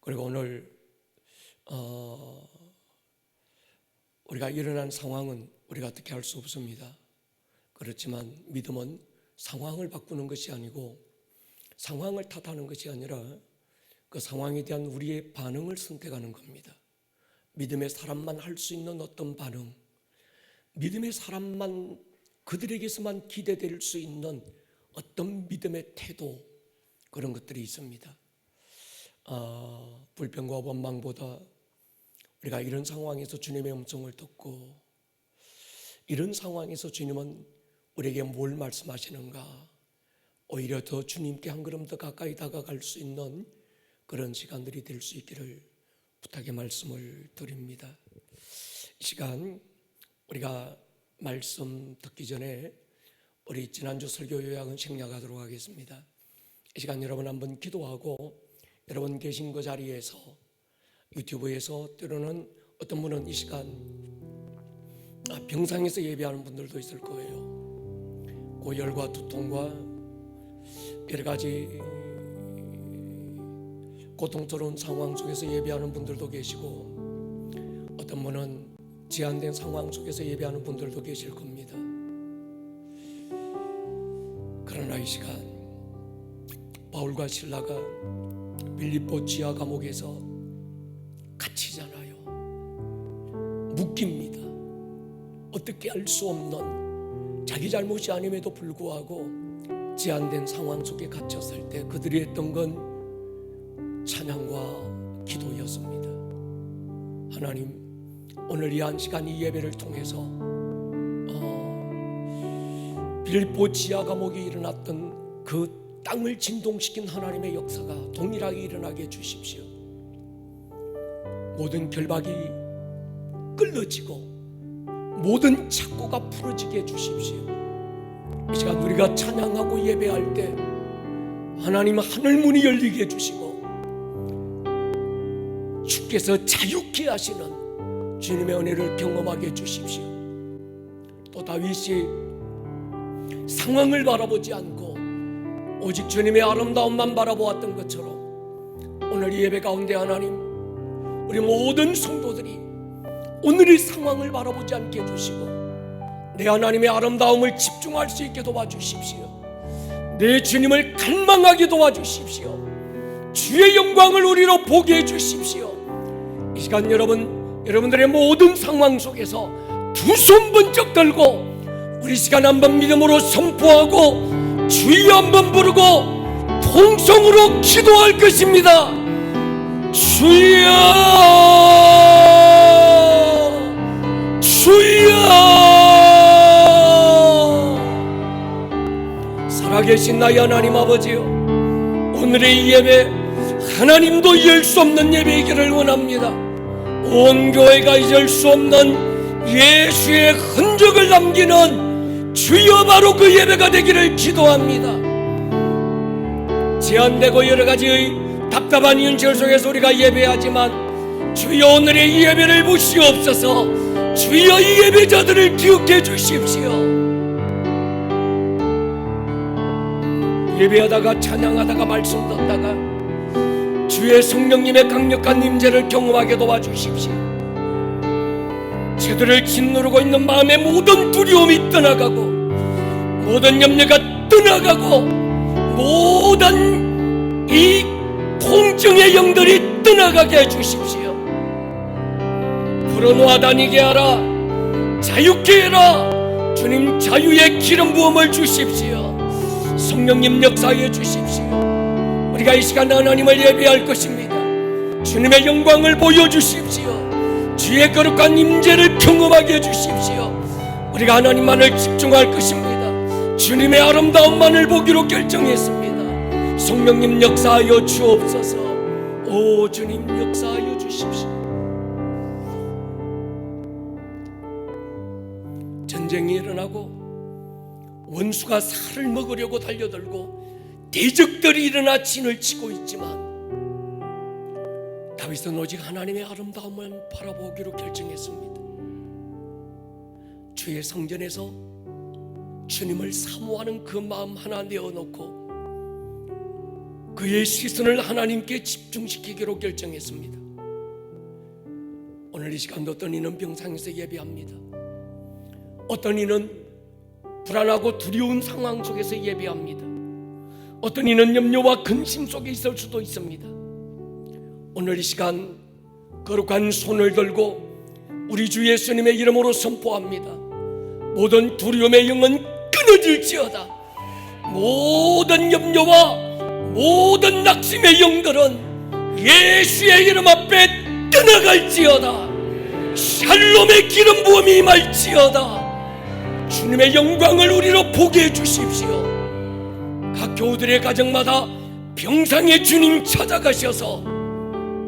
그리고 오늘 우리가 일어난 상황은 우리가 어떻게 할 수 없습니다. 그렇지만 믿음은 상황을 바꾸는 것이 아니고 상황을 탓하는 것이 아니라 그 상황에 대한 우리의 반응을 선택하는 겁니다. 믿음의 사람만 할 수 있는 어떤 반응, 믿음의 사람만 그들에게서만 기대될 수 있는 어떤 믿음의 태도, 그런 것들이 있습니다. 불평과 원망보다 우리가 이런 상황에서 주님의 음성을 듣고 이런 상황에서 주님은 우리에게 뭘 말씀하시는가, 오히려 더 주님께 한 걸음 더 가까이 다가갈 수 있는 그런 시간들이 될 수 있기를 부탁의 말씀을 드립니다. 이 시간 우리가 말씀 듣기 전에 우리 지난주 설교 요약은 생략하도록 하겠습니다. 이 시간 여러분 한번 기도하고 여러분 계신 그 자리에서 유튜브에서 때로는 어떤 분은 이 시간 병상에서 예배하는 분들도 있을 거예요. 고열과 두통과 여러 가지 고통스러운 상황 속에서 예배하는 분들도 계시고 어떤 분은 제한된 상황 속에서 예배하는 분들도 계실 겁니다. 그러나 이 시간 바울과 실라가 빌립보 지하 감옥에서 갇히잖아요. 묶입니다. 어떻게 할 수 없는 자기 잘못이 아님에도 불구하고 제한된 상황 속에 갇혔을 때 그들이 했던 건 찬양과 기도였습니다. 하나님, 오늘 이 한 시간 이 예배를 통해서 빌립보 지하 감옥에 일어났던 그 땅을 진동시킨 하나님의 역사가 동일하게 일어나게 해주십시오. 모든 결박이 끌어지고 모든 착고가 풀어지게 해주십시오. 이 시간 우리가 찬양하고 예배할 때 하나님 하늘문이 열리게 해주시고 주께서 자유케 하시는 주님의 은혜를 경험하게 해주십시오. 또 다윗이 상황을 바라보지 않고 오직 주님의 아름다움만 바라보았던 것처럼 오늘 이 예배 가운데 하나님, 우리 모든 성도들이 오늘의 상황을 바라보지 않게 해주시고 내 하나님의 아름다움을 집중할 수 있게 도와주십시오. 내 주님을 갈망하게 도와주십시오. 주의 영광을 우리로 보게 해주십시오. 이 시간 여러분들의 모든 상황 속에서 두 손 번쩍 들고 우리 시간 한번 믿음으로 선포하고 주여 한번 부르고 통성으로 기도할 것입니다. 주여, 주여. 살아계신 나의 하나님 아버지요, 오늘의 이 예배 하나님도 잊을 수 없는 예배이기를 원합니다. 온 교회가 잊을 수 없는 예수의 흔적을 남기는 주여 바로 그 예배가 되기를 기도합니다. 제한되고 여러 가지의 답답한 현실 속에서 우리가 예배하지만 주여 오늘의 이 예배를 보시옵소서. 주여 이 예배자들을 기억해 주십시오. 예배하다가 찬양하다가 말씀 듣다가 주의 성령님의 강력한 임재를 경험하게 도와주십시오. 저들을 짓누르고 있는 마음의 모든 두려움이 떠나가고 모든 염려가 떠나가고 모든 이 통증의 영들이 떠나가게 해주십시오. 불어놓아 다니게 하라, 자유케 해라. 주님 자유의 기름 부음을 주십시오. 성령님 역사해 주십시오. 우리가 이 시간 하나님을 예배할 것입니다. 주님의 영광을 보여주십시오. 주의 거룩한 임재를 경험하게 해주십시오. 우리가 하나님만을 집중할 것입니다. 주님의 아름다움만을 보기로 결정했습니다. 성령님 역사하여 주옵소서. 오 주님 역사하여 주십시오. 전쟁이 일어나고 원수가 살을 먹으려고 달려들고 대적들이 일어나 진을 치고 있지만 다윗은 오직 하나님의 아름다움을 바라보기로 결정했습니다. 주의 성전에서 주님을 사모하는 그 마음 하나 내어놓고 그의 시선을 하나님께 집중시키기로 결정했습니다. 오늘 이 시간도 어떤 이는 병상에서 예배합니다. 어떤 이는 불안하고 두려운 상황 속에서 예배합니다. 어떤 이는 염려와 근심 속에 있을 수도 있습니다. 오늘 이 시간 거룩한 손을 들고 우리 주 예수님의 이름으로 선포합니다. 모든 두려움의 영은 끊어질지어다. 모든 염려와 모든 낙심의 영들은 예수의 이름 앞에 떠나갈지어다. 샬롬의 기름 부음이 임할지어다. 주님의 영광을 우리로 보게 해주십시오. 각 교우들의 가정마다 병상의 주님 찾아가셔서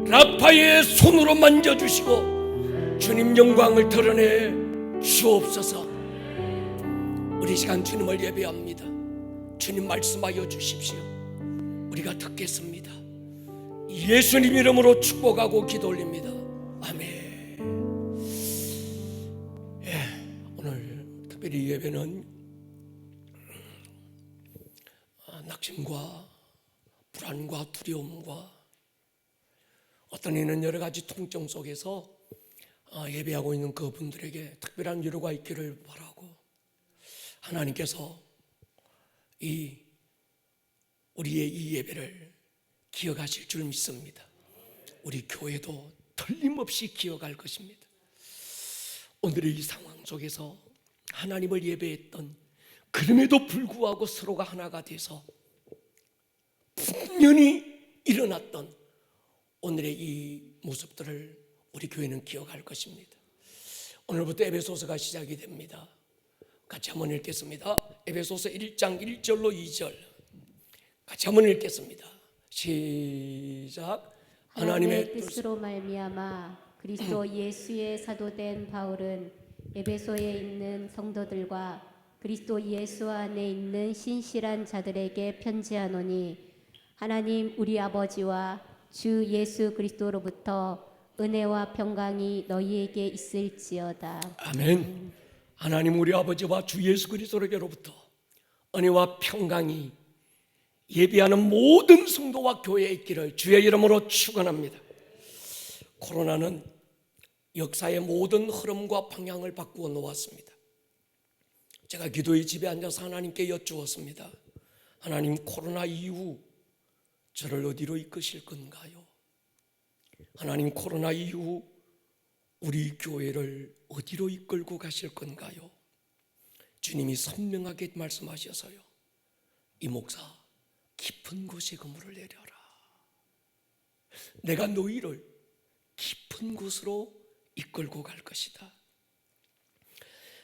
라파의 손으로 만져주시고 주님 영광을 드러내 주옵소서. 우리 시간 주님을 예배합니다. 주님 말씀하여 주십시오. 우리가 듣겠습니다. 예수님 이름으로 축복하고 기도 올립니다. 아멘. 오늘 특별히 예배는 낙심과 불안과 두려움과 어떤 이는 여러 가지 통증 속에서 예배하고 있는 그분들에게 특별한 위로가 있기를 바라고, 하나님께서 우리의 이 예배를 기억하실 줄 믿습니다. 우리 교회도 틀림없이 기억할 것입니다. 오늘의 이 상황 속에서 하나님을 예배했던, 그럼에도 불구하고 서로가 하나가 돼서 분명히 일어났던 오늘의 이 모습들을 우리 교회는 기억할 것입니다. 오늘부터 에베소서가 시작이 됩니다. 같이 한번 읽겠습니다. 에베소서 1장 1절로 2절 같이 한번 읽겠습니다. 시작. 하나님의 뜻으로 말미암아 그리스도 예수의 사도된 바울은 에베소에 있는 성도들과 그리스도 예수 안에 있는 신실한 자들에게 편지하노니, 하나님 우리 아버지와 주 예수 그리스도로부터 은혜와 평강이 너희에게 있을지어다. 아멘. 하나님 우리 아버지와 주 예수 그리스도로부터 은혜와 평강이 예비하는 모든 성도와 교회에 있기를 주의 이름으로 축원합니다. 코로나는 역사의 모든 흐름과 방향을 바꾸어 놓았습니다. 제가 기도의 집에 앉아서 하나님께 여쭈었습니다. 하나님, 코로나 이후 저를 어디로 이끄실 건가요? 하나님, 코로나 이후 우리 교회를 어디로 이끌고 가실 건가요? 주님이 선명하게 말씀하셔서요, 이 목사 깊은 곳에 그물을 내려라. 내가 너희를 깊은 곳으로 이끌고 갈 것이다.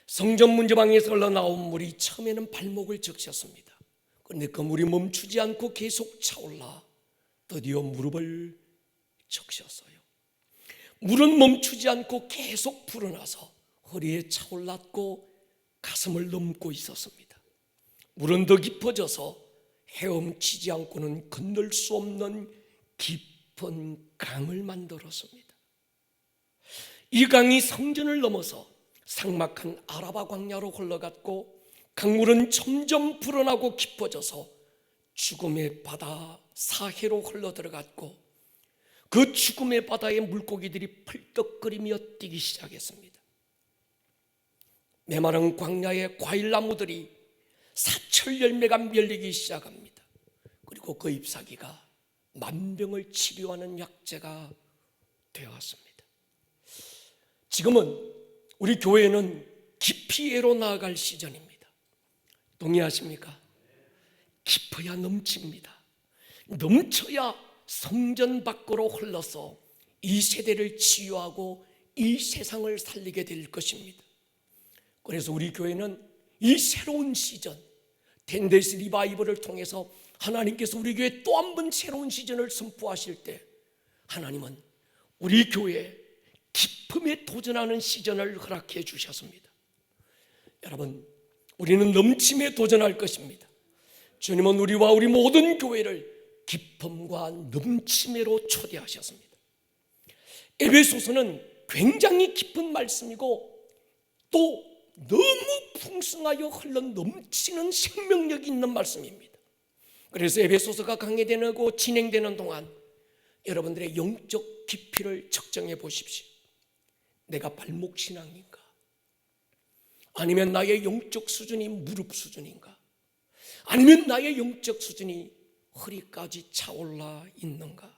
성전 문제방에서 흘러나온 물이 처음에는 발목을 적셨습니다. 그런데 그 물이 멈추지 않고 계속 차올라 드디어 무릎을 적셨어요. 물은 멈추지 않고 계속 불어나서 허리에 차올랐고 가슴을 넘고 있었습니다. 물은 더 깊어져서 헤엄치지 않고는 건널 수 없는 깊은 강을 만들었습니다. 이 강이 성전을 넘어서 삭막한 아라바 광야로 흘러갔고, 강물은 점점 불어나고 깊어져서 죽음의 바다 사해로 흘러들어갔고, 그 죽음의 바다에 물고기들이 펄떡거리며 뛰기 시작했습니다. 메마른 광야의 과일나무들이 사철 열매가 멸리기 시작합니다. 그리고 그 잎사귀가 만병을 치료하는 약재가 되었습니다. 지금은 우리 교회는 깊이로 나아갈 시즌입니다. 동의하십니까? 깊어야 넘칩니다. 넘쳐야 성전 밖으로 흘러서 이 세대를 치유하고 이 세상을 살리게 될 것입니다. 그래서 우리 교회는 이 새로운 시즌, 10days 리바이벌을 통해서 하나님께서 우리 교회에 또 한 번 새로운 시즌을 선포하실 때, 하나님은 우리 교회에 깊음에 도전하는 시즌을 허락해 주셨습니다. 여러분, 우리는 넘침에 도전할 것입니다. 주님은 우리와 우리 모든 교회를 깊음과 넘침으로 초대하셨습니다. 에베소서는 굉장히 깊은 말씀이고 또 너무 풍성하여 흘러 넘치는 생명력이 있는 말씀입니다. 그래서 에베소서가 강해되고 진행되는 동안 여러분들의 영적 깊이를 측정해 보십시오. 내가 발목 신앙인가? 아니면 나의 영적 수준이 무릎 수준인가? 아니면 나의 영적 수준이 허리까지 차올라 있는가?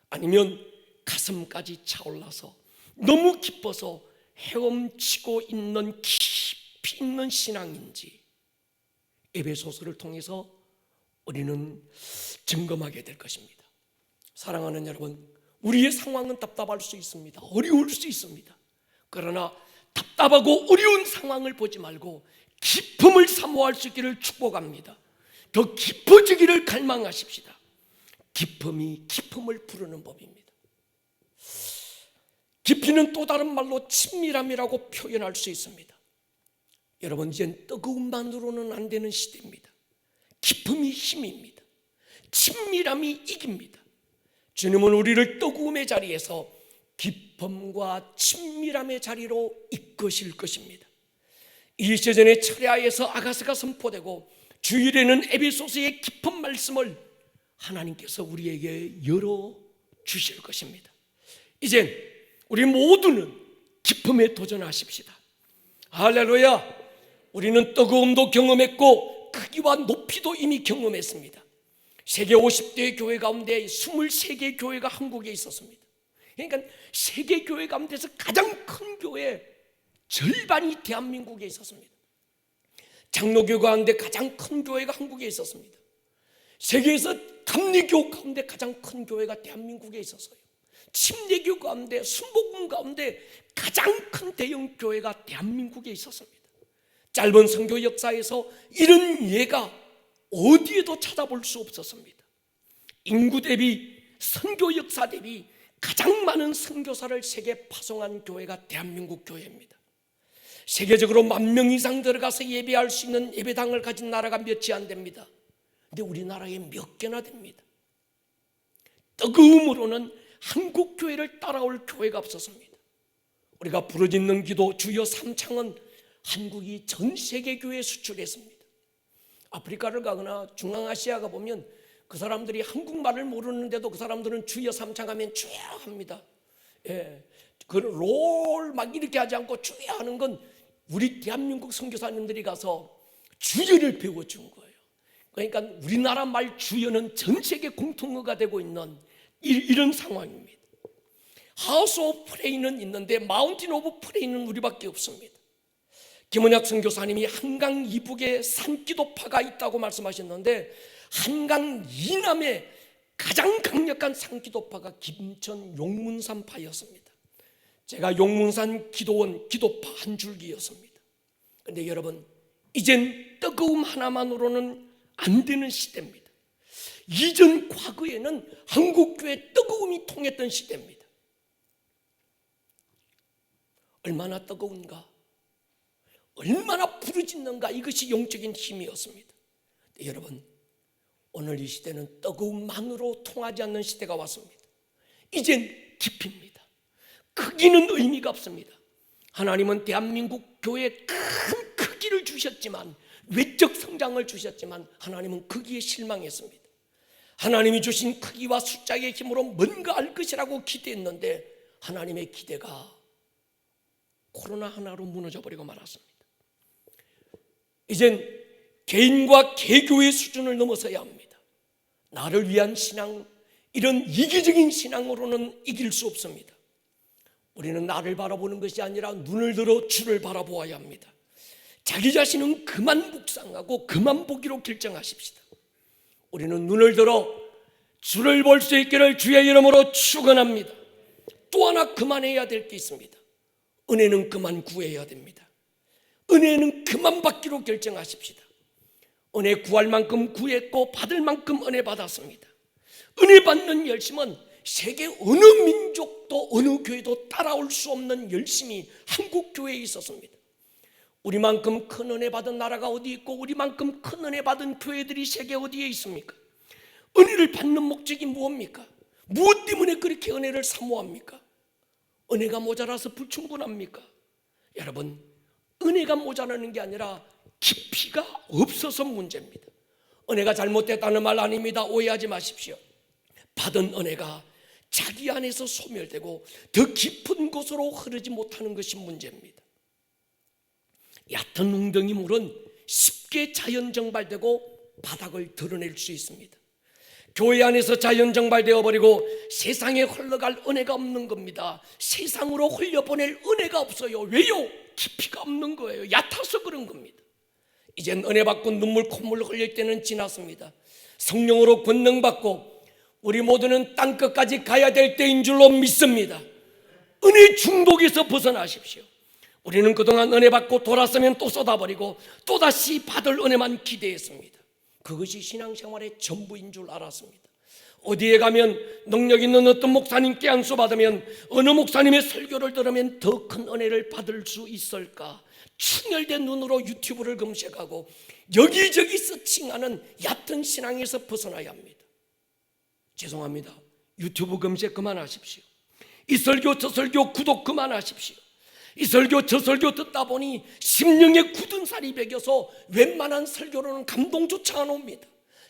아니면 가슴까지 차올라서 너무 기뻐서 헤엄치고 있는 깊이 있는 신앙인지 에베소서를 통해서 우리는 점검하게 될 것입니다. 사랑하는 여러분, 우리의 상황은 답답할 수 있습니다. 어려울 수 있습니다. 그러나 답답하고 어려운 상황을 보지 말고 기쁨을 사모할 수 있기를 축복합니다. 더 깊어지기를 갈망하십시다. 기쁨이 기쁨을 부르는 법입니다. 깊이는 또 다른 말로 친밀함이라고 표현할 수 있습니다. 여러분, 이젠 뜨거움만으로는 안 되는 시대입니다. 기쁨이 힘입니다. 친밀함이 이깁니다. 주님은 우리를 뜨거움의 자리에서 기쁨과 친밀함의 자리로 이끄실 것입니다. 이 시즌의 철야에서 아가스가 선포되고 주일에는 에베소서의 깊은 말씀을 하나님께서 우리에게 열어주실 것입니다. 이젠 우리 모두는 기쁨에 도전하십시다. 할렐루야. 우리는 뜨거움도 경험했고 크기와 높이도 이미 경험했습니다. 세계 50대 교회 가운데 23개 교회가 한국에 있었습니다. 그러니까 세계 교회 가운데서 가장 큰 교회 절반이 대한민국에 있었습니다. 장로교 가운데 가장 큰 교회가 한국에 있었습니다. 세계에서 감리교 가운데 가장 큰 교회가 대한민국에 있었어요. 침례교 가운데, 순복음 가운데 가장 큰 대형 교회가 대한민국에 있었습니다. 짧은 선교 역사에서 이런 예가 어디에도 찾아볼 수 없었습니다. 인구 대비, 선교 역사 대비 가장 많은 선교사를 세계에 파송한 교회가 대한민국 교회입니다. 세계적으로 10,000명 이상 들어가서 예배할 수 있는 예배당을 가진 나라가 몇이 안 됩니다. 근데 우리나라에 몇 개나 됩니다. 뜨거움으로는 한국 교회를 따라올 교회가 없었습니다. 우리가 부르짖는 기도 주여 삼창은 한국이 전 세계 교회에 수출했습니다. 아프리카를 가거나 중앙아시아가 보면 그 사람들이 한국말을 모르는데도 그 사람들은 주여 삼창하면 주여 합니다. 예, 그 롤 막 이렇게 하지 않고 주여 하는 건 우리 대한민국 선교사님들이 가서 주여를 배워준 거예요. 그러니까 우리나라 말 주여는 전 세계 공통어가 되고 있는 이런 상황입니다. 하우스 오브 프레이는 있는데 마운틴 오브 프레이는 우리밖에 없습니다. 김원약 선교사님이 한강 이북에 산기도파가 있다고 말씀하셨는데 한강 이남에 가장 강력한 산기도파가 김천 용문산파였습니다. 제가 용문산 기도원 기도파 한 줄기였습니다. 그런데 여러분, 이젠 뜨거움 하나만으로는 안 되는 시대입니다. 이전 과거에는 한국교회 뜨거움이 통했던 시대입니다. 얼마나 뜨거운가, 얼마나 부르짖는가, 이것이 영적인 힘이었습니다. 여러분, 오늘 이 시대는 뜨거움만으로 통하지 않는 시대가 왔습니다. 이젠 깊이입니다. 크기는 의미가 없습니다. 하나님은 대한민국 교회에 큰 크기를 주셨지만, 외적 성장을 주셨지만 하나님은 크기에 실망했습니다. 하나님이 주신 크기와 숫자의 힘으로 뭔가 할 것이라고 기대했는데 하나님의 기대가 코로나 하나로 무너져버리고 말았습니다. 이젠 개인과 개교의 수준을 넘어서야 합니다. 나를 위한 신앙, 이런 이기적인 신앙으로는 이길 수 없습니다. 우리는 나를 바라보는 것이 아니라 눈을 들어 주를 바라보아야 합니다. 자기 자신은 그만 묵상하고 그만 보기로 결정하십시다. 우리는 눈을 들어 주를 볼 수 있기를 주의 이름으로 축원합니다. 또 하나 그만해야 될 게 있습니다. 은혜는 그만 구해야 됩니다. 은혜는 그만 받기로 결정하십시다. 은혜 구할 만큼 구했고 받을 만큼 은혜 받았습니다. 은혜 받는 열심은 세계 어느 민족도 어느 교회도 따라올 수 없는 열심이 한국 교회에 있었습니다. 우리만큼 큰 은혜 받은 나라가 어디 있고 우리만큼 큰 은혜 받은 교회들이 세계 어디에 있습니까? 은혜를 받는 목적이 무엇입니까? 무엇 때문에 그렇게 은혜를 사모합니까? 은혜가 모자라서 불충분합니까? 여러분, 은혜가 모자라는 게 아니라 깊이가 없어서 문제입니다. 은혜가 잘못됐다는 말 아닙니다. 오해하지 마십시오. 받은 은혜가 자기 안에서 소멸되고 더 깊은 곳으로 흐르지 못하는 것이 문제입니다. 얕은 웅덩이 물은 쉽게 자연 정발되고 바닥을 드러낼 수 있습니다. 교회 안에서 자연 정발되어 버리고 세상에 흘러갈 은혜가 없는 겁니다. 세상으로 흘려보낼 은혜가 없어요. 왜요? 깊이가 없는 거예요. 얕아서 그런 겁니다. 이젠 은혜 받고 눈물 콧물 흘릴 때는 지났습니다. 성령으로 권능받고 우리 모두는 땅끝까지 가야 될 때인 줄로 믿습니다. 은혜 중독에서 벗어나십시오. 우리는 그동안 은혜 받고 돌아서면 또 쏟아버리고 또다시 받을 은혜만 기대했습니다. 그것이 신앙생활의 전부인 줄 알았습니다. 어디에 가면 능력 있는 어떤 목사님께 안수 받으면, 어느 목사님의 설교를 들으면 더 큰 은혜를 받을 수 있을까? 충혈된 눈으로 유튜브를 검색하고 여기저기 서칭하는 얕은 신앙에서 벗어나야 합니다. 죄송합니다. 유튜브 검색 그만하십시오. 이 설교 저 설교 구독 그만하십시오. 이 설교 저 설교 듣다 보니 심령에 굳은 살이 배겨서 웬만한 설교로는 감동조차 안 옵니다.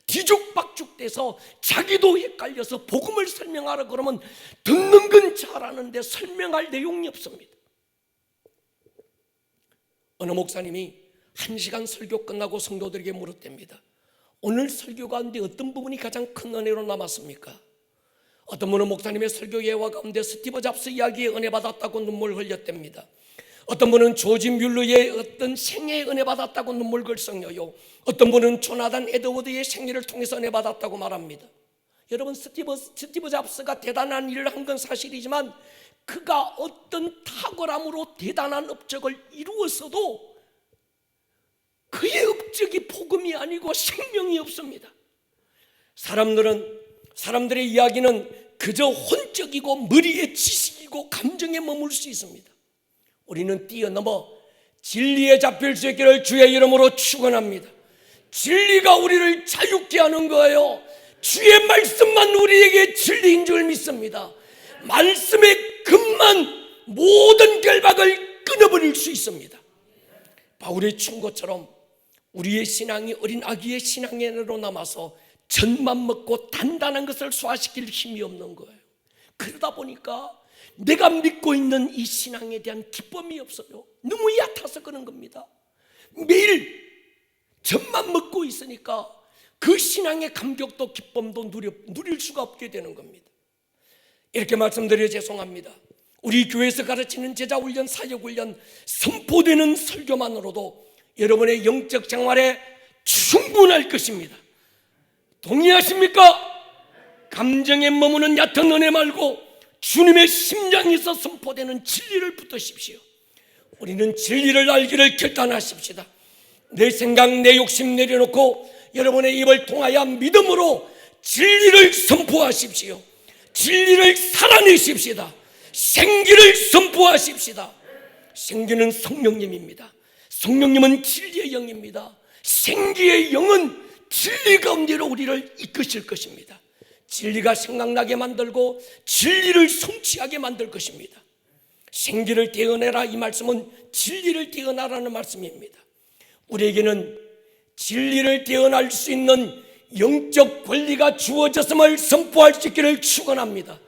뒤죽박죽돼서 자기도 헷갈려서 복음을 설명하라 그러면 듣는 건 잘하는데 설명할 내용이 없습니다. 어느 목사님이 1시간 설교 끝나고 성도들에게 물었답니다. 오늘 설교 가운데 어떤 부분이 가장 큰 은혜로 남았습니까? 어떤 분은 목사님의 설교 예화 가운데 스티브 잡스 이야기에 은혜 받았다고 눈물 흘렸답니다. 어떤 분은 조지 뮬러의 어떤 생애에 은혜 받았다고 눈물 글썽여요. 어떤 분은 조나단 에드워드의 생애를 통해서 은혜 받았다고 말합니다. 여러분, 스티브 잡스가 대단한 일을 한 건 사실이지만 그가 어떤 탁월함으로 대단한 업적을 이루었어도 그의 업적이 복음이 아니고 생명이 없습니다. 사람들의 이야기는 그저 혼적이고 머리의 지식이고 감정에 머물 수 있습니다. 우리는 뛰어넘어 진리에 잡힐 수 있기를 주의 이름으로 축원합니다. 진리가 우리를 자유케 하는 거예요. 주의 말씀만 우리에게 진리인 줄 믿습니다. 말씀의 근만 모든 결박을 끊어버릴 수 있습니다. 바울의 충고처럼 우리의 신앙이 어린 아기의 신앙으로 남아서 젖만 먹고 단단한 것을 소화시킬 힘이 없는 거예요. 그러다 보니까 내가 믿고 있는 이 신앙에 대한 기쁨이 없어요. 너무 얕아서 그런 겁니다. 매일 젖만 먹고 있으니까 그 신앙의 감격도 기쁨도 누릴 수가 없게 되는 겁니다. 이렇게 말씀드려 죄송합니다. 우리 교회에서 가르치는 제자훈련, 사역훈련, 선포되는 설교만으로도 여러분의 영적 생활에 충분할 것입니다. 동의하십니까? 감정에 머무는 얕은 은혜 말고 주님의 심장에서 선포되는 진리를 붙드십시오. 우리는 진리를 알기를 결단하십시다. 내 생각, 내 욕심 내려놓고 여러분의 입을 통하여 믿음으로 진리를 선포하십시오. 진리를 살아내십시다. 생기를 선포하십시다. 생기는 성령님입니다. 성령님은 진리의 영입니다. 생기의 영은 진리 가운데로 우리를 이끄실 것입니다. 진리가 생각나게 만들고 진리를 성취하게 만들 것입니다. 생기를 떼어내라, 이 말씀은 진리를 떼어내라는 말씀입니다. 우리에게는 진리를 떼어낼 수 있는 영적 권리가 주어졌음을 선포할 수 있기를 축원합니다.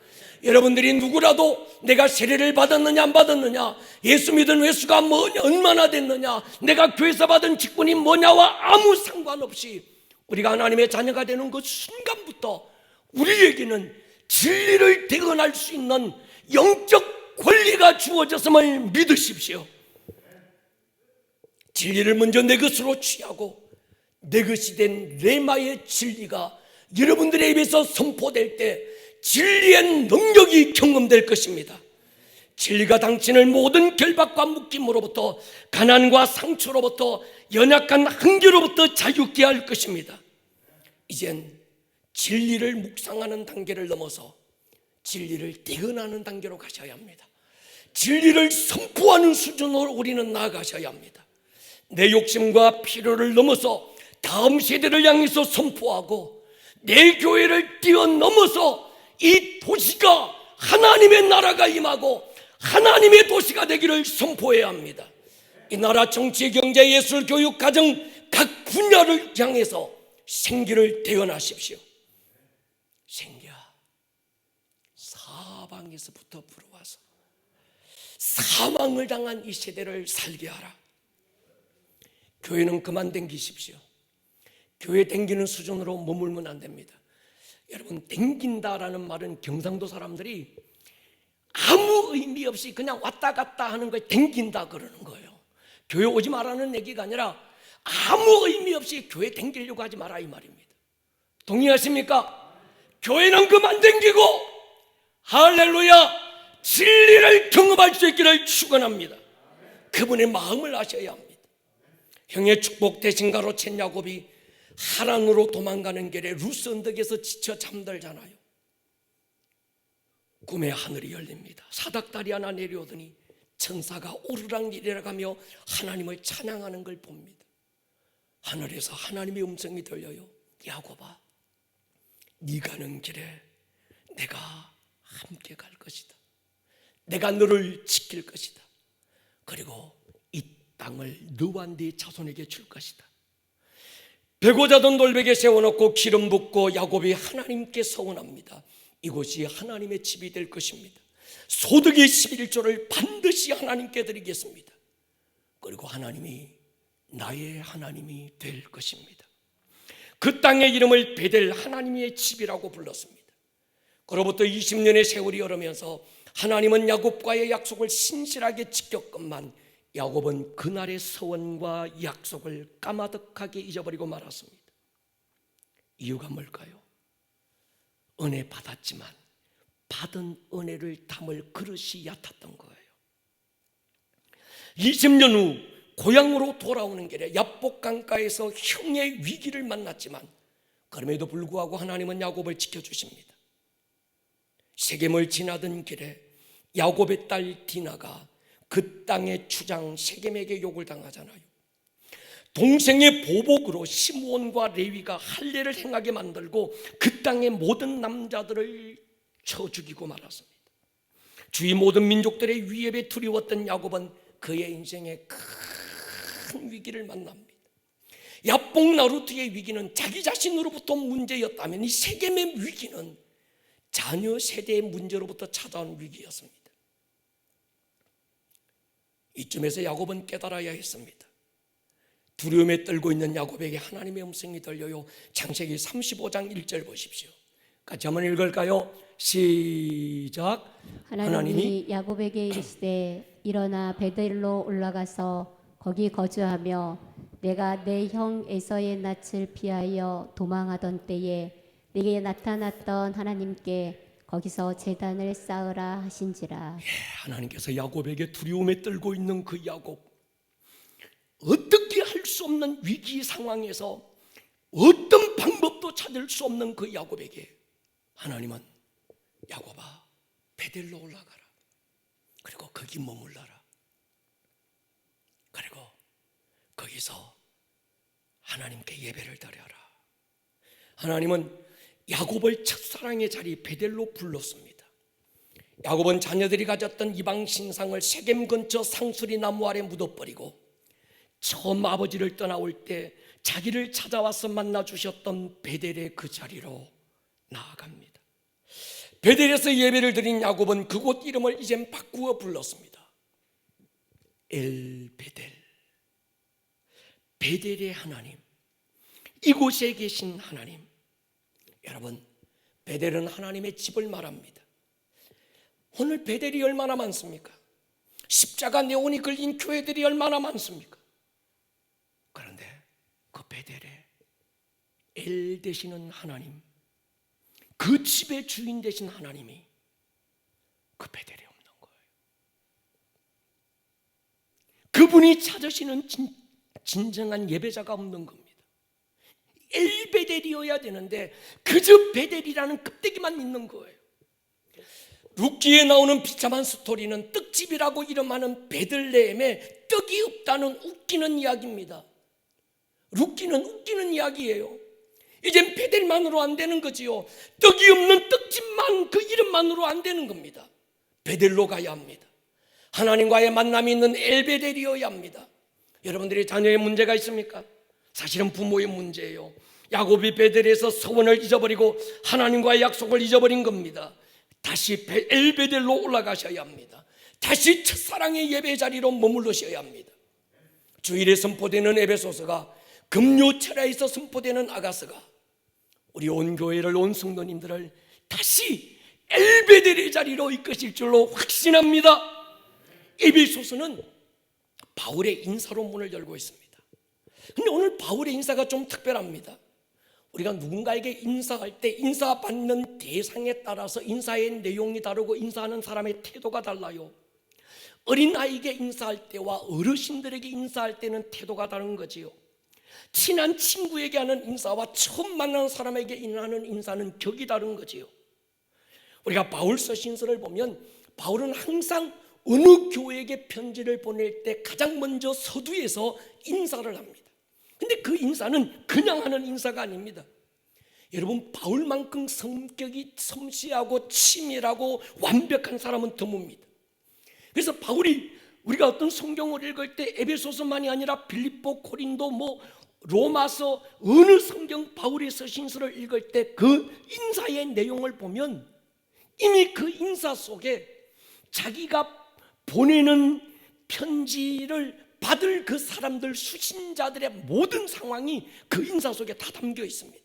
여러분들이 누구라도 내가 세례를 받았느냐 안 받았느냐, 예수 믿은 횟수가 얼마나 됐느냐, 내가 교회에서 받은 직분이 뭐냐와 아무 상관없이 우리가 하나님의 자녀가 되는 그 순간부터 우리에게는 진리를 대언할 수 있는 영적 권리가 주어졌음을 믿으십시오. 진리를 먼저 내 것으로 취하고 내 것이 된 레마의 진리가 여러분들의 입에서 선포될 때 진리의 능력이 경험될 것입니다. 진리가 당신을 모든 결박과 묶임으로부터, 가난과 상처로부터, 연약한 한계로부터 자유케 할 것입니다. 이젠 진리를 묵상하는 단계를 넘어서 진리를 대언하는 단계로 가셔야 합니다. 진리를 선포하는 수준으로 우리는 나아가셔야 합니다. 내 욕심과 필요를 넘어서 다음 세대를 향해서 선포하고 내 교회를 뛰어넘어서 이 도시가 하나님의 나라가 임하고 하나님의 도시가 되기를 선포해야 합니다. 이 나라 정치, 경제, 예술, 교육, 가정 각 분야를 향해서 생기를 대언하십시오. 생기야, 사방에서부터 불어와서 사망을 당한 이 세대를 살게 하라. 교회는 그만 댕기십시오. 교회 댕기는 수준으로 머물면 안 됩니다. 여러분, 댕긴다라는 말은 경상도 사람들이 아무 의미 없이 그냥 왔다 갔다 하는 걸 댕긴다 그러는 거예요. 교회 오지 말라는 얘기가 아니라 아무 의미 없이 교회 댕기려고 하지 마라 이 말입니다. 동의하십니까? 교회는 그만 댕기고 할렐루야, 진리를 경험할 수 있기를 축원합니다. 그분의 마음을 아셔야 합니다. 형의 축복 대신가로 챈 야곱이 하란으로 도망가는 길에 루스 언덕에서 지쳐 잠들잖아요. 꿈의 하늘이 열립니다. 사닥다리 하나 내려오더니 천사가 오르락 내리락하며 하나님을 찬양하는 걸 봅니다. 하늘에서 하나님의 음성이 들려요. 야곱아, 네 가는 길에 내가 함께 갈 것이다. 내가 너를 지킬 것이다. 그리고 이 땅을 너와 네 자손에게 줄 것이다. 베고 자던 돌베개 세워놓고 기름 붓고 야곱이 하나님께 서원합니다. 이곳이 하나님의 집이 될 것입니다. 소득의 11조를 반드시 하나님께 드리겠습니다. 그리고 하나님이 나의 하나님이 될 것입니다. 그 땅의 이름을 베델, 하나님의 집이라고 불렀습니다. 그로부터 20년의 세월이 흐르면서 하나님은 야곱과의 약속을 신실하게 지켰건만 야곱은 그날의 서원과 약속을 까마득하게 잊어버리고 말았습니다. 이유가 뭘까요? 은혜 받았지만 받은 은혜를 담을 그릇이 얕았던 거예요. 20년 후 고향으로 돌아오는 길에 야복 강가에서 형의 위기를 만났지만 그럼에도 불구하고 하나님은 야곱을 지켜주십니다. 세겜을 지나던 길에 야곱의 딸 디나가 그 땅의 주장 세겜에게 욕을 당하잖아요. 동생의 보복으로 시므온과 레위가 할례를 행하게 만들고 그 땅의 모든 남자들을 쳐 죽이고 말았습니다. 주위 모든 민족들의 위협에 두려웠던 야곱은 그의 인생에 큰 위기를 만납니다. 야복 나루트의 위기는 자기 자신으로부터 문제였다면 이 세겜의 위기는 자녀 세대의 문제로부터 찾아온 위기였습니다. 이쯤에서 야곱은 깨달아야 했습니다. 두려움에 떨고 있는 야곱에게 하나님의 음성이 들려요. 창세기 35장 1절 보십시오. 같이 한번 읽을까요? 시작. 하나님이 야곱에게 이르시되 일어나 베델로 올라가서 거기 거주하며 내가 내 형 에서의 낯을 피하여 도망하던 때에 내게 나타났던 하나님께 거기서 제단을 쌓으라 하신지라. 하나님께서 야곱에게 두려움에 떨고 있는 그 야곱, 어떻게 할 수 없는 위기 상황에서 어떤 방법도 찾을 수 없는 그 야곱에게 하나님은 야곱아 베델로 올라가라. 그리고 거기 머물러라. 그리고 거기서 하나님께 예배를 드려라. 하나님은 야곱을 첫사랑의 자리 베델로 불렀습니다. 야곱은 자녀들이 가졌던 이방 신상을 세겜 근처 상수리 나무 아래 묻어버리고 처음 아버지를 떠나올 때 자기를 찾아와서 만나주셨던 베델의 그 자리로 나아갑니다. 베델에서 예배를 드린 야곱은 그곳 이름을 이젠 바꾸어 불렀습니다. 엘 베델, 베델의 하나님, 이곳에 계신 하나님. 여러분, 베델은 하나님의 집을 말합니다. 오늘 베델이 얼마나 많습니까? 십자가 네온이 걸린 교회들이 얼마나 많습니까? 그런데 그 베델에 엘 되시는 하나님, 그 집의 주인 되신 하나님이 그 베델에 없는 거예요. 그분이 찾으시는 진정한 예배자가 없는 겁니다. 엘 베델이어야 되는데 그저 베델이라는 껍데기만 있는 거예요. 룻기에 나오는 비참한 스토리는 떡집이라고 이름하는 베들레헴에 떡이 없다는 웃기는 이야기입니다. 룻기는 웃기는 이야기예요. 이젠 베델만으로 안 되는 거지요. 떡이 없는 떡집만, 그 이름만으로 안 되는 겁니다. 베델로 가야 합니다. 하나님과의 만남이 있는 엘베델이어야 합니다. 여러분들이 자녀의 문제가 있습니까? 사실은 부모의 문제예요. 야곱이 베델에서 서원을 잊어버리고 하나님과의 약속을 잊어버린 겁니다. 다시 엘베델로 올라가셔야 합니다. 다시 첫사랑의 예배 자리로 머물러셔야 합니다. 주일에 선포되는 에베소서가 금요철야에서 선포되는 아가서가 우리 온 교회를, 온 성도님들을 다시 엘베델의 자리로 이끄실 줄로 확신합니다. 에베소서는 바울의 인사로 문을 열고 있습니다. 근데 오늘 바울의 인사가 좀 특별합니다. 우리가 누군가에게 인사할 때 인사받는 대상에 따라서 인사의 내용이 다르고 인사하는 사람의 태도가 달라요. 어린아이에게 인사할 때와 어르신들에게 인사할 때는 태도가 다른 거지요. 친한 친구에게 하는 인사와 처음 만나는 사람에게 하는 인사는 격이 다른 거지요. 우리가 바울 서신서를 보면 바울은 항상 어느 교회에게 편지를 보낼 때 가장 먼저 서두에서 인사를 합니다. 근데 그 인사는 그냥 하는 인사가 아닙니다. 여러분, 바울만큼 성격이 섬세하고 치밀하고 완벽한 사람은 드뭅니다. 그래서 바울이 우리가 어떤 성경을 읽을 때 에베소서만이 아니라 빌립보, 고린도, 로마서 어느 성경 바울의 서신서를 읽을 때 그 인사의 내용을 보면 이미 그 인사 속에 자기가 보내는 편지를 받을 그 사람들, 수신자들의 모든 상황이 그 인사 속에 다 담겨 있습니다.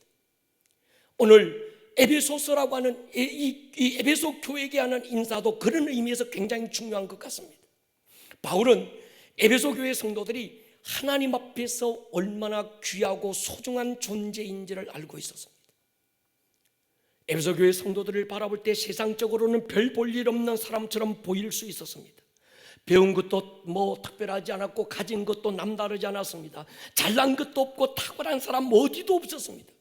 오늘 에베소서라고 하는 이 에베소 교회에게 하는 인사도 그런 의미에서 굉장히 중요한 것 같습니다. 바울은 에베소 교회 성도들이 하나님 앞에서 얼마나 귀하고 소중한 존재인지를 알고 있었습니다. 에베소 교회 성도들을 바라볼 때 세상적으로는 별 볼 일 없는 사람처럼 보일 수 있었습니다. 배운 것도 특별하지 않았고 가진 것도 남다르지 않았습니다. 잘난 것도 없고 탁월한 사람 어디도 없었습니다.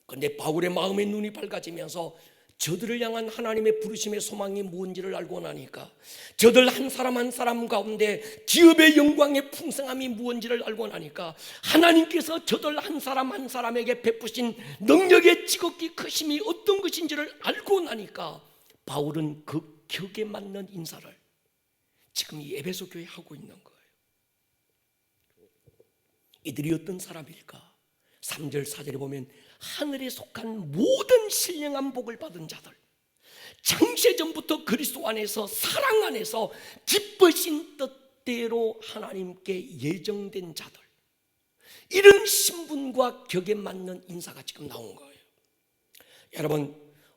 그런데 바울의 마음의 눈이 밝아지면서 저들을 향한 하나님의 부르심의 소망이 무엇인지를 알고 나니까, 저들 한 사람 한 사람 가운데 기업의 영광의 풍성함이 무엇인지를 알고 나니까, 하나님께서 저들 한 사람 한 사람에게 베푸신 능력의 지극히 크심이 어떤 것인지를 알고 나니까 바울은 그 격에 맞는 인사를 지금 이 에베소 교회에 하고 있는 거예요. 이들이 어떤 사람일까? 3절 4절에 보면 하늘에 속한 모든 신령한 복을 받은 자들, 창세전부터 그리스도 안에서 사랑 안에서 기쁘신 뜻대로 하나님께 예정된 자들, 이런 신분과 격에 맞는 인사가 지금 나온 거예요. 여러분,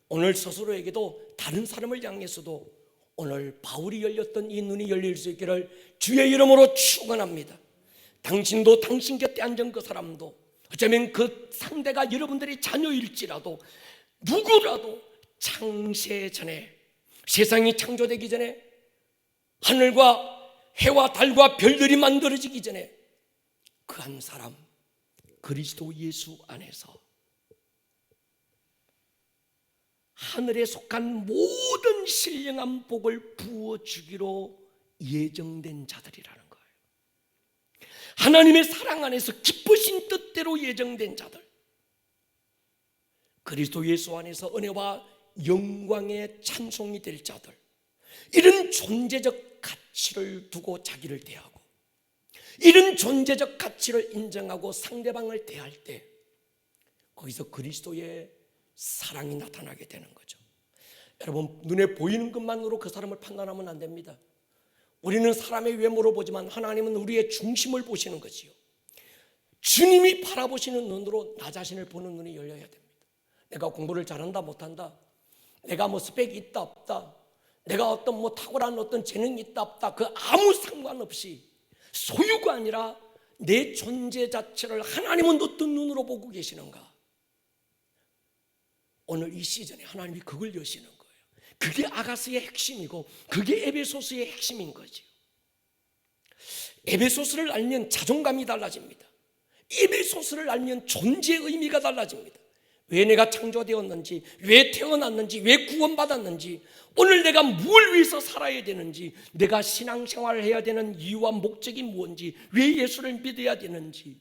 오늘 스스로에게도 다른 사람을 향해서도 오늘 바울이 열렸던 이 눈이 열릴 수 있기를 주의 이름으로 축원합니다. 당신도 당신 곁에 앉은 그 사람도, 어쩌면 그 상대가 여러분들의 자녀일지라도 누구라도 창세 전에, 세상이 창조되기 전에, 하늘과 해와 달과 별들이 만들어지기 전에 그 한 사람 그리스도 예수 안에서 하늘에 속한 모든 신령한 복을 부어주기로 예정된 자들이라는 거예요. 하나님의 사랑 안에서 기쁘신 뜻대로 예정된 자들, 그리스도 예수 안에서 은혜와 영광의 찬송이 될 자들, 이런 존재적 가치를 두고 자기를 대하고, 이런 존재적 가치를 인정하고 상대방을 대할 때 거기서 그리스도의 사랑이 나타나게 되는 거죠. 여러분, 눈에 보이는 것만으로 그 사람을 판단하면 안 됩니다. 우리는 사람의 외모로 보지만 하나님은 우리의 중심을 보시는 거지요. 주님이 바라보시는 눈으로 나 자신을 보는 눈이 열려야 됩니다. 내가 공부를 잘한다 못한다, 내가 스펙이 있다 없다, 내가 어떤 탁월한 어떤 재능이 있다 없다, 그 아무 상관없이 소유가 아니라 내 존재 자체를 하나님은 어떤 눈으로 보고 계시는가, 오늘 이 시즌에 하나님이 그걸 여시는 거예요. 그게 아가스의 핵심이고 그게 에베소서의 핵심인 거죠. 에베소서를 알면 자존감이 달라집니다. 에베소서를 알면 존재의 의미가 달라집니다. 왜 내가 창조되었는지, 왜 태어났는지, 왜 구원받았는지, 오늘 내가 뭘 위해서 살아야 되는지, 내가 신앙생활을 해야 되는 이유와 목적이 뭔지, 왜 예수를 믿어야 되는지,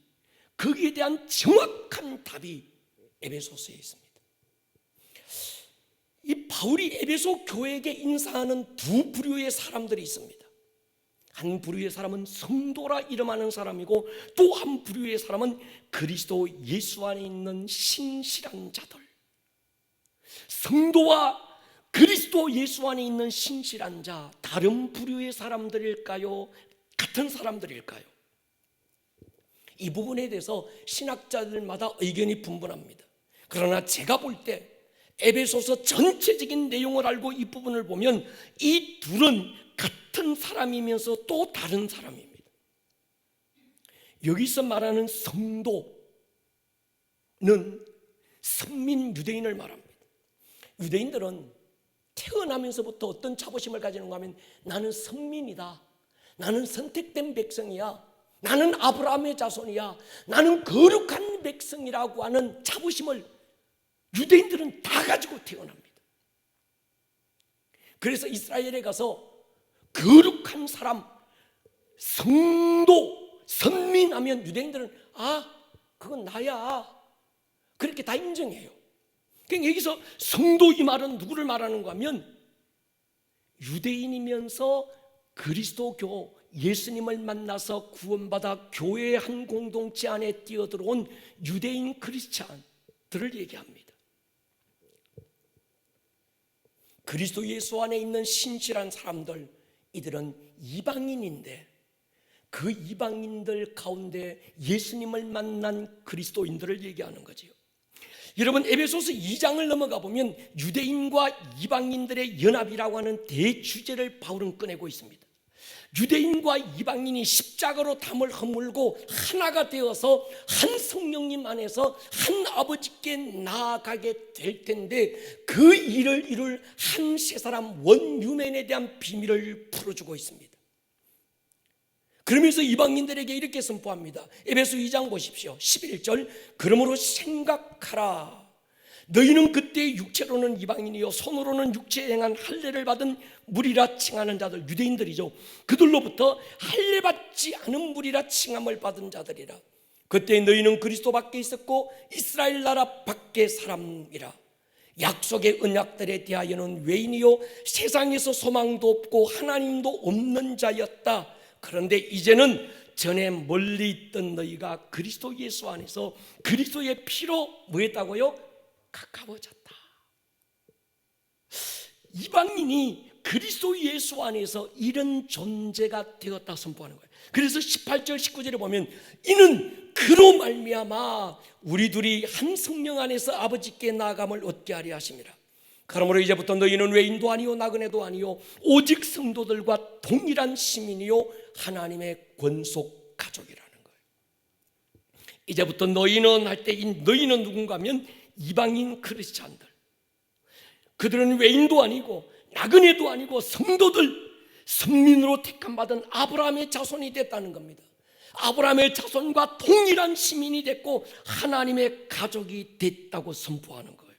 거기에 대한 정확한 답이 에베소서에 있습니다. 이 바울이 에베소 교회에게 인사하는 두 부류의 사람들이 있습니다. 한 부류의 사람은 성도라 이름하는 사람이고, 또 한 부류의 사람은 그리스도 예수 안에 있는 신실한 자들. 성도와 그리스도 예수 안에 있는 신실한 자, 다른 부류의 사람들일까요? 같은 사람들일까요? 이 부분에 대해서 신학자들마다 의견이 분분합니다. 그러나 제가 볼 때 에베소서 전체적인 내용을 알고 이 부분을 보면 이 둘은 같은 사람이면서 또 다른 사람입니다. 여기서 말하는 성도는 선민 유대인을 말합니다. 유대인들은 태어나면서부터 어떤 자부심을 가지는가 하면, 나는 선민이다, 나는 선택된 백성이야, 나는 아브라함의 자손이야, 나는 거룩한 백성이라고 하는 자부심을 유대인들은 다 가지고 태어납니다. 그래서 이스라엘에 가서 거룩한 사람, 성도, 선민하면 유대인들은 그건 나야, 그렇게 다 인정해요. 그러니까 여기서 성도 이 말은 누구를 말하는가 하면, 유대인이면서 그리스도교 예수님을 만나서 구원받아 교회의 한 공동체 안에 뛰어들어온 유대인 크리스찬들을 얘기합니다. 그리스도 예수 안에 있는 신실한 사람들, 이들은 이방인인데 그 이방인들 가운데 예수님을 만난 그리스도인들을 얘기하는 거지요. 여러분, 에베소서 2장을 넘어가 보면 유대인과 이방인들의 연합이라고 하는 대주제를 바울은 꺼내고 있습니다. 유대인과 이방인이 십자가로 담을 허물고 하나가 되어서 한 성령님 안에서 한 아버지께 나아가게 될 텐데, 그 일을 이룰 한 세 사람 원유맨에 대한 비밀을 풀어주고 있습니다. 그러면서 이방인들에게 이렇게 선포합니다. 에베소 2장 보십시오. 11절, 그러므로 생각하라. 너희는 그때 육체로는 이방인이요 손으로는 육체에 행한 할례를 받은 무리라 칭하는 자들, 유대인들이죠. 그들로부터 할례받지 않은 무리라 칭함을 받은 자들이라. 그때 너희는 그리스도 밖에 있었고 이스라엘 나라 밖에 사람이라. 약속의 언약들에 대하여는 외인이요 세상에서 소망도 없고 하나님도 없는 자였다. 그런데 이제는 전에 멀리 있던 너희가 그리스도 예수 안에서 그리스도의 피로 뭐 했다고요? 가까워졌다. 이방인이 그리스도 예수 안에서 이런 존재가 되었다 선포하는 거예요. 그래서 18절 19절에 보면, 이는 그로 말미암아 우리 둘이 한 성령 안에서 아버지께 나아감을 얻게 하려 하심이라. 그러므로 이제부터 너희는 외인도 아니요 나그네도 아니요 오직 성도들과 동일한 시민이요 하나님의 권속 가족이라는 거예요. 이제부터 너희는 할 때 이 너희는 누군가 하면 이방인 크리스찬들, 그들은 외인도 아니고 나그네도 아니고 성도들, 선민으로 택함받은 아브라함의 자손이 됐다는 겁니다. 아브라함의 자손과 동일한 시민이 됐고 하나님의 가족이 됐다고 선포하는 거예요.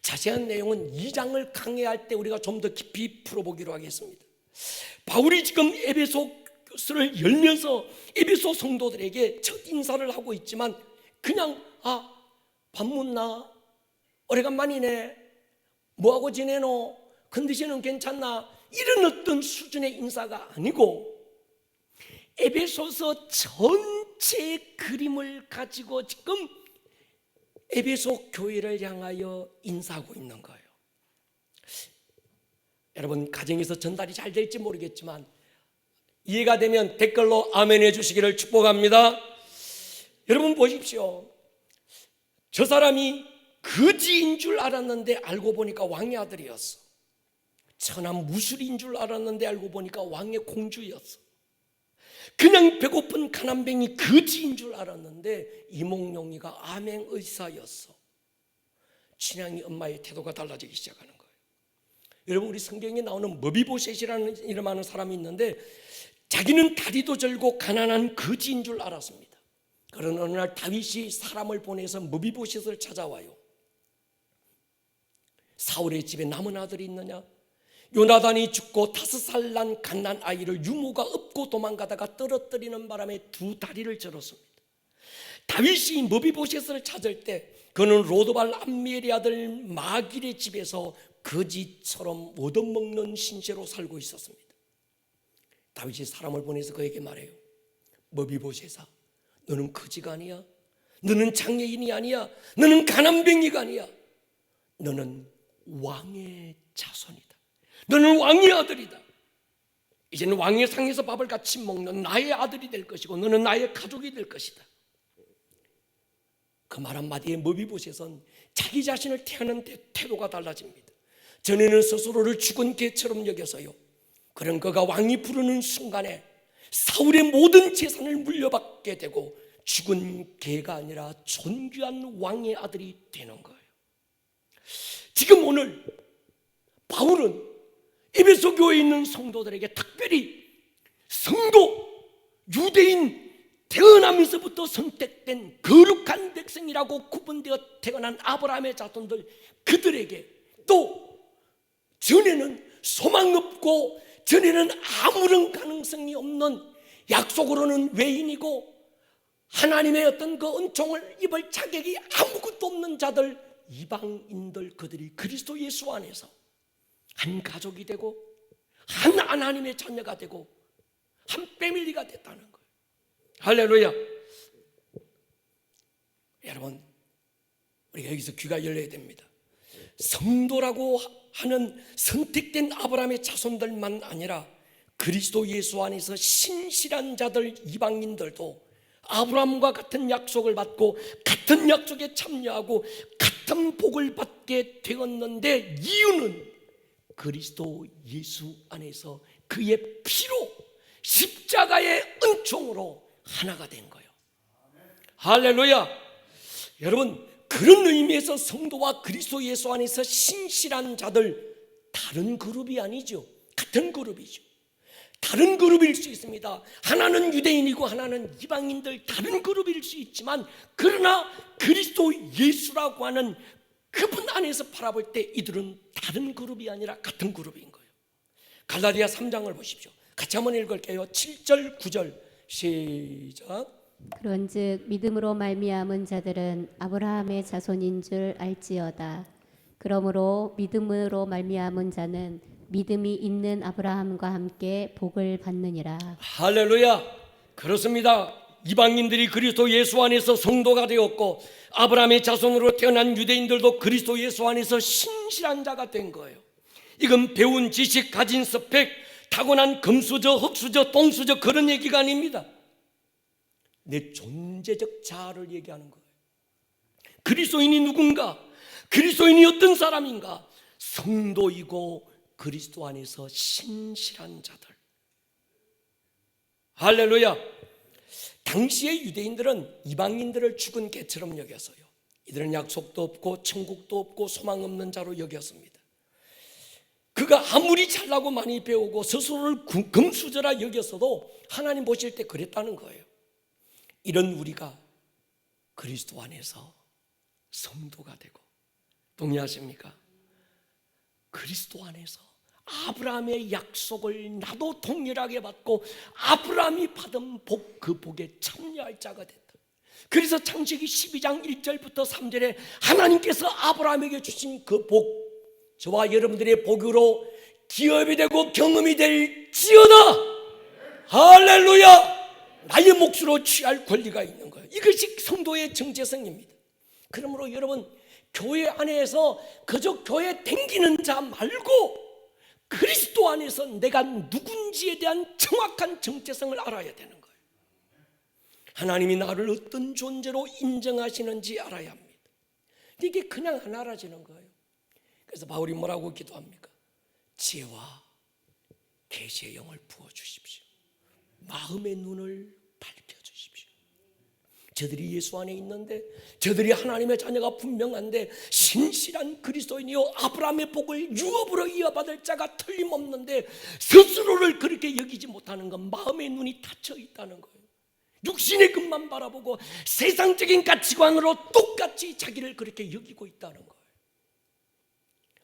자세한 내용은 2장을 강해할 때 우리가 좀 더 깊이 풀어보기로 하겠습니다. 바울이 지금 에베소서를 열면서 에베소 성도들에게 첫 인사를 하고 있지만, 그냥 밥 묻나? 오래간만이네. 뭐하고 지내노? 컨디션은 괜찮나? 이런 어떤 수준의 인사가 아니고 에베소서 전체의 그림을 가지고 지금 에베소 교회를 향하여 인사하고 있는 거예요. 여러분, 가정에서 전달이 잘 될지 모르겠지만 이해가 되면 댓글로 아멘 해주시기를 축복합니다. 여러분 보십시오. 저 사람이 거지인 줄 알았는데 알고 보니까 왕의 아들이었어. 천한 무술인 줄 알았는데 알고 보니까 왕의 공주였어. 그냥 배고픈 가난뱅이 거지인 줄 알았는데 이몽룡이가 암행 의사였어. 춘향이 엄마의 태도가 달라지기 시작하는 거예요. 여러분, 우리 성경에 나오는 머비보셋이라는 이름하는 사람이 있는데, 자기는 다리도 절고 가난한 거지인 줄 알았습니다. 그러나 어느 날 다윗이 사람을 보내서 머비보셋을 찾아와요. 사울의 집에 남은 아들이 있느냐? 요나단이 죽고 5살 난 갓난 아이를 유모가 업고 도망가다가 떨어뜨리는 바람에 2 다리를 절었습니다. 다윗이 머비보셋을 찾을 때 그는 로드발 암미엘의 아들 마길의 집에서 거지처럼 얻어먹는 신세로 살고 있었습니다. 다윗이 사람을 보내서 그에게 말해요. 머비보셋아, 너는 거지가 아니야. 너는 장애인이 아니야. 너는 가난뱅이가 아니야. 너는 왕의 자손이다. 너는 왕의 아들이다. 이제는 왕의 상에서 밥을 같이 먹는 나의 아들이 될 것이고 너는 나의 가족이 될 것이다. 그 말 한마디에 머비보셋은 자기 자신을 태하는 태도가 달라집니다. 전에는 스스로를 죽은 개처럼 여겨서요, 그런 그가 왕이 부르는 순간에 사울의 모든 재산을 물려받게 되고 죽은 개가 아니라 존귀한 왕의 아들이 되는 거예요. 지금 오늘 바울은 에베소 교회에 있는 성도들에게 특별히 성도, 유대인 태어나면서부터 선택된 거룩한 백성이라고 구분되어 태어난 아브라함의 자손들, 그들에게 또 전에는 소망 없고 전에는 아무런 가능성이 없는, 약속으로는 외인이고 하나님의 어떤 그 은총을 입을 자격이 아무것도 없는 자들, 이방인들, 그들이 그리스도 예수 안에서 한 가족이 되고 한 하나님의 자녀가 되고 한 패밀리가 됐다는 거예요. 할렐루야. 여러분, 우리가 여기서 귀가 열려야 됩니다. 성도라고 하는 선택된 아브라함의 자손들만 아니라 그리스도 예수 안에서 신실한 자들, 이방인들도 아브라함과 같은 약속을 받고 같은 약속에 참여하고 같은 복을 받게 되었는데, 이유는 그리스도 예수 안에서 그의 피로, 십자가의 은총으로 하나가 된 거예요. 할렐루야. 여러분, 그런 의미에서 성도와 그리스도 예수 안에서 신실한 자들, 다른 그룹이 아니죠. 같은 그룹이죠. 다른 그룹일 수 있습니다. 하나는 유대인이고 하나는 이방인들, 다른 그룹일 수 있지만, 그러나 그리스도 예수라고 하는 그분 안에서 바라볼 때 이들은 다른 그룹이 아니라 같은 그룹인 거예요. 갈라디아 3장을 보십시오. 같이 한번 읽을게요. 7절 9절 시작. 그런즉 믿음으로 말미암은 자들은 아브라함의 자손인 줄 알지어다. 그러므로 믿음으로 말미암은 자는 믿음이 있는 아브라함과 함께 복을 받느니라. 할렐루야. 그렇습니다. 이방인들이 그리스도 예수 안에서 성도가 되었고 아브라함의 자손으로 태어난 유대인들도 그리스도 예수 안에서 신실한 자가 된 거예요. 이건 배운 지식, 가진 스펙, 타고난 금수저, 흙수저, 똥수저 그런 얘기가 아닙니다. 내 존재적 자아를 얘기하는 거예요. 그리스도인이 누군가? 그리스도인이 어떤 사람인가? 성도이고 그리스도 안에서 신실한 자들. 할렐루야. 당시의 유대인들은 이방인들을 죽은 개처럼 여겼어요. 이들은 약속도 없고 천국도 없고 소망 없는 자로 여겼습니다. 그가 아무리 잘나고 많이 배우고 스스로를 금수저라 여겼어도 하나님 보실 때 그랬다는 거예요. 이런 우리가 그리스도 안에서 성도가 되고, 동의하십니까? 그리스도 안에서 아브라함의 약속을 나도 동일하게 받고 아브라함이 받은 복, 그 복에 참여할 자가 됐다. 그래서 창세기 12장 1절부터 3절에 하나님께서 아브라함에게 주신 그 복, 저와 여러분들의 복으로 기업이 되고 경험이 될지어다. 할렐루야. 나의 몫으로 취할 권리가 있는 거예요. 이것이 성도의 정체성입니다. 그러므로 여러분, 교회 안에서 그저 교회 댕기는 자 말고 그리스도 안에서 내가 누군지에 대한 정확한 정체성을 알아야 되는 거예요. 하나님이 나를 어떤 존재로 인정하시는지 알아야 합니다. 이게 그냥 안 알아지는 거예요. 그래서 바울이 뭐라고 기도합니까? 지혜와 계시의 영을 부어주십시오. 마음의 눈을 밝혀주십시오. 저들이 예수 안에 있는데, 저들이 하나님의 자녀가 분명한데, 신실한 그리스도인이요 아브라함의 복을 유업으로 이어받을 자가 틀림없는데 스스로를 그렇게 여기지 못하는 건 마음의 눈이 닫혀 있다는 거예요. 육신의 것만 바라보고 세상적인 가치관으로 똑같이 자기를 그렇게 여기고 있다는 거예요.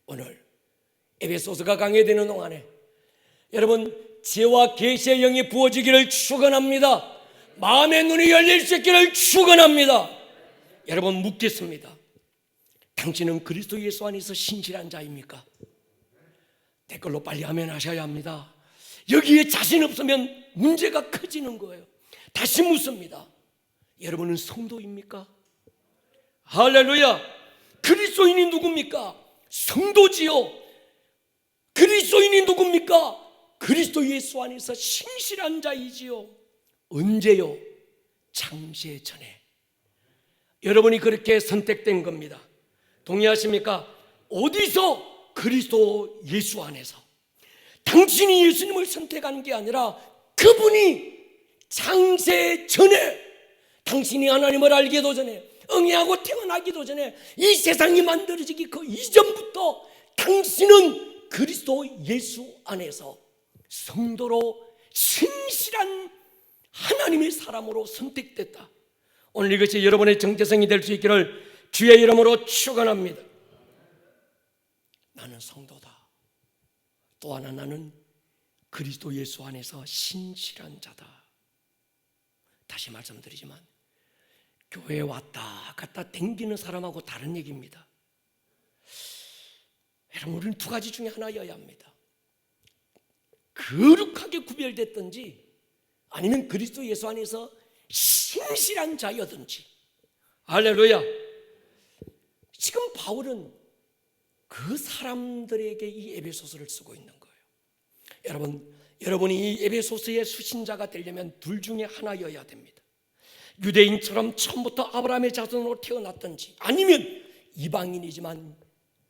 오늘 에베소서가 강해되는 동안에 여러분, 지혜와 계시의 영이 부어지기를 축원합니다. 마음의 눈이 열릴 수 있기를 축원합니다. 여러분, 묻겠습니다. 당신은 그리스도 예수 안에서 신실한 자입니까? 댓글로 빨리 아멘 하셔야 합니다. 여기에 자신 없으면 문제가 커지는 거예요. 다시 묻습니다. 여러분은 성도입니까? 할렐루야. 그리스도인이 누굽니까? 성도지요. 그리스도인이 누굽니까? 그리스도 예수 안에서 신실한 자이지요. 언제요? 창세 전에. 여러분이 그렇게 선택된 겁니다. 동의하십니까? 어디서? 그리스도 예수 안에서. 당신이 예수님을 선택한 게 아니라 그분이 창세 전에, 당신이 하나님을 알기도 전에, 응애하고 태어나기도 전에, 이 세상이 만들어지기 그 이전부터 당신은 그리스도 예수 안에서 성도로 신실한 하나님의 사람으로 선택됐다. 오늘 이것이 여러분의 정체성이 될 수 있기를 주의 이름으로 축원합니다. 나는 성도다. 또 하나, 나는 그리스도 예수 안에서 신실한 자다. 다시 말씀드리지만 교회에 왔다 갔다 댕기는 사람하고 다른 얘기입니다. 여러분, 우리는 두 가지 중에 하나여야 합니다. 거룩하게 구별됐든지 아니면 그리스도 예수 안에서 신실한 자여든지. 할렐루야. 지금 바울은 그 사람들에게 이 에베소서를 쓰고 있는 거예요. 여러분이 이 에베소서의 수신자가 되려면 둘 중에 하나여야 됩니다. 유대인처럼 처음부터 아브라함의 자손으로 태어났든지 아니면 이방인이지만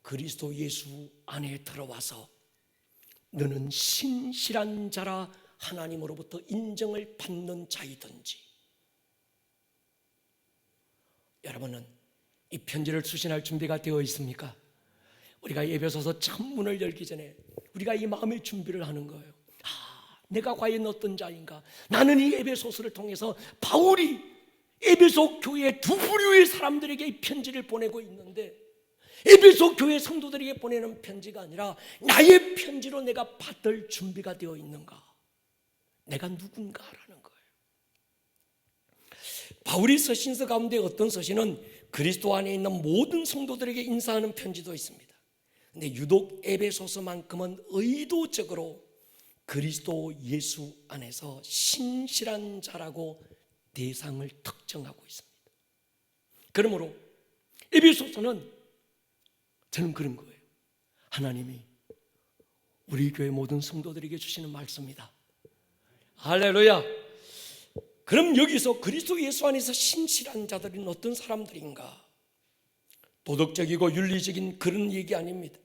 그리스도 예수 안에 들어와서 너는 신실한 자라 하나님으로부터 인정을 받는 자이든지. 여러분은 이 편지를 수신할 준비가 되어 있습니까? 우리가 에베소서 첫 문을 열기 전에 우리가 이 마음의 준비를 하는 거예요. 내가 과연 어떤 자인가? 나는 이 에베소서를 통해서 바울이 에베소 교회 두 부류의 사람들에게 이 편지를 보내고 있는데, 에베소 교회 성도들에게 보내는 편지가 아니라 나의 편지로 내가 받을 준비가 되어 있는가? 내가 누군가라는 거예요. 바울이 서신서 가운데 어떤 서신은 그리스도 안에 있는 모든 성도들에게 인사하는 편지도 있습니다. 근데 유독 에베소서만큼은 의도적으로 그리스도 예수 안에서 신실한 자라고 대상을 특정하고 있습니다. 그러므로 에베소서는 저는 그런 거예요. 하나님이 우리 교회 모든 성도들에게 주시는 말씀이다. 할렐루야. 그럼 여기서 그리스도 예수 안에서 신실한 자들은 어떤 사람들인가? 도덕적이고 윤리적인 그런 얘기 아닙니다.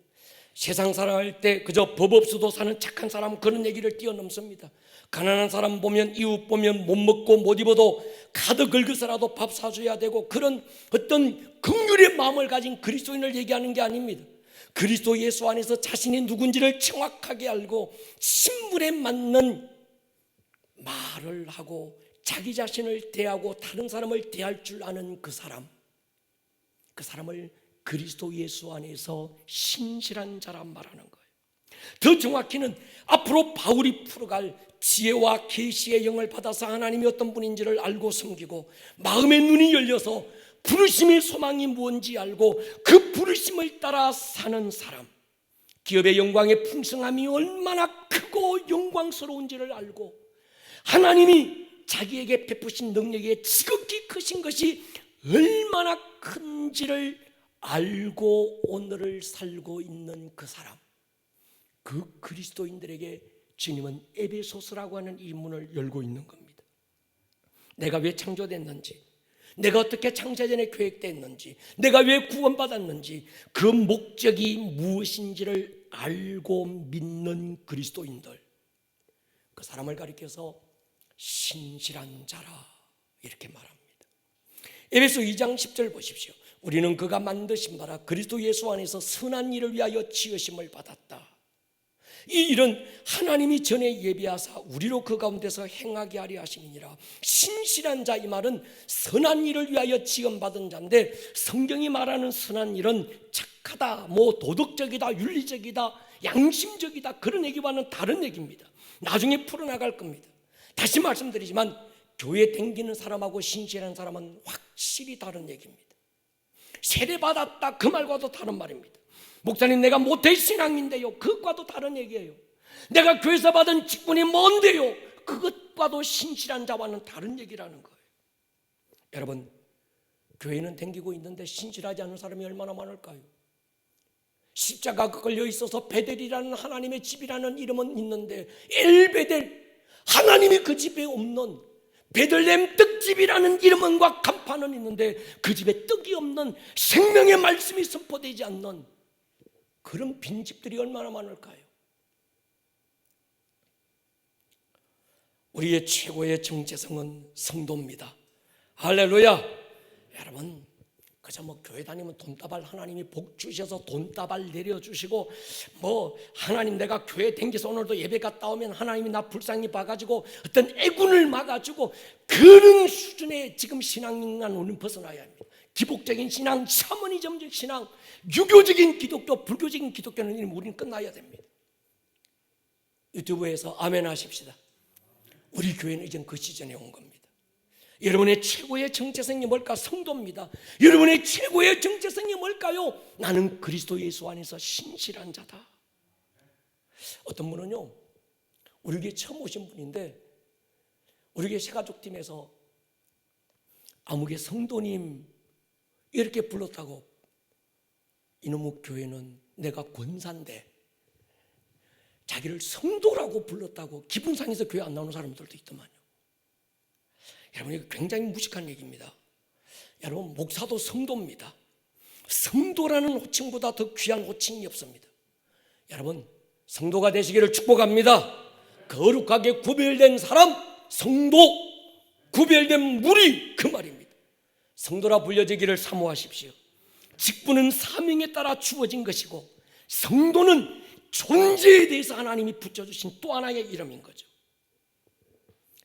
세상 살아갈 때 그저 법 없이도 사는 착한 사람, 그런 얘기를 뛰어넘습니다. 가난한 사람 보면, 이웃 보면 못 먹고 못 입어도 가득 긁어서라도 밥 사줘야 되고, 그런 어떤 긍휼의 마음을 가진 그리스도인을 얘기하는 게 아닙니다. 그리스도 예수 안에서 자신이 누군지를 정확하게 알고 신분에 맞는 말을 하고 자기 자신을 대하고 다른 사람을 대할 줄 아는 그 사람을 그리스도 예수 안에서 신실한 자란 말하는 거예요. 더 정확히는 앞으로 바울이 풀어갈 지혜와 계시의 영을 받아서 하나님이 어떤 분인지를 알고 섬기고 마음의 눈이 열려서 부르심의 소망이 뭔지 알고 그 부르심을 따라 사는 사람, 기업의 영광의 풍성함이 얼마나 크고 영광스러운지를 알고 하나님이 자기에게 베푸신 능력이 지극히 크신 것이 얼마나 큰지를 알고 오늘을 살고 있는 그 사람, 그 그리스도인들에게 주님은 에베소서라고 하는 이 문을 열고 있는 겁니다. 내가 왜 창조됐는지, 내가 어떻게 창세전에 계획됐는지, 내가 왜 구원받았는지, 그 목적이 무엇인지를 알고 믿는 그리스도인들, 그 사람을 가리켜서 신실한 자라 이렇게 말합니다. 에베소 2장 10절 보십시오. 우리는 그가 만드신 바라 그리스도 예수 안에서 선한 일을 위하여 지으심을 받았다. 이 일은 하나님이 전에 예비하사 우리로 그 가운데서 행하게 하려 하심이니라. 신실한 자, 이 말은 선한 일을 위하여 지음받은 자인데, 성경이 말하는 선한 일은 착하다, 도덕적이다, 윤리적이다, 양심적이다, 그런 얘기와는 다른 얘기입니다. 나중에 풀어나갈 겁니다. 다시 말씀드리지만 교회 댕기는 사람하고 신실한 사람은 확실히 다른 얘기입니다. 세례받았다, 그 말과도 다른 말입니다. 목사님, 내가 모태신앙인데요, 그것과도 다른 얘기예요. 내가 교회에서 받은 직분이 뭔데요? 그것과도 신실한 자와는 다른 얘기라는 거예요. 여러분, 교회는 댕기고 있는데 신실하지 않은 사람이 얼마나 많을까요? 십자가가 걸려 있어서 베델이라는 하나님의 집이라는 이름은 있는데 엘베델, 하나님이 그 집에 없는 베들레헴 떡집이라는 이름과 간판은 있는데 그 집에 떡이 없는, 생명의 말씀이 선포되지 않는 그런 빈집들이 얼마나 많을까요? 우리의 최고의 정체성은 성도입니다. 할렐루야. 여러분, 그저 교회 다니면 돈다발 하나님이 복 주셔서 돈다발 내려주시고 하나님 내가 교회 댕겨서 오늘도 예배 갔다 오면 하나님이 나 불쌍히 봐가지고 어떤 애군을 막아주고 그런 수준의 지금 신앙만 우리는 벗어나야 합니다. 기복적인 신앙, 샤머니즘적 신앙, 유교적인 기독교, 불교적인 기독교는 우리는 끝나야 됩니다. 유튜브에서 아멘 하십시다. 우리 교회는 이젠 그 시즌에 온 겁니다. 여러분의 최고의 정체성이 뭘까? 성도입니다. 여러분의 최고의 정체성이 뭘까요? 나는 그리스도 예수 안에서 신실한 자다. 어떤 분은요, 우리 교회 처음 오신 분인데 우리 교회 새가족팀에서 아무개 성도님 이렇게 불렀다고, 이놈의 교회는 내가 권사인데 자기를 성도라고 불렀다고 기분 상해서 교회 안 나오는 사람들도 있더만요. 여러분, 이거 굉장히 무식한 얘기입니다. 여러분, 목사도 성도입니다. 성도라는 호칭보다 더 귀한 호칭이 없습니다. 여러분, 성도가 되시기를 축복합니다. 거룩하게 구별된 사람, 성도, 구별된 무리, 그 말입니다. 성도라 불려지기를 사모하십시오. 직분은 사명에 따라 주어진 것이고 성도는 존재에 대해서 하나님이 붙여주신 또 하나의 이름인 거죠.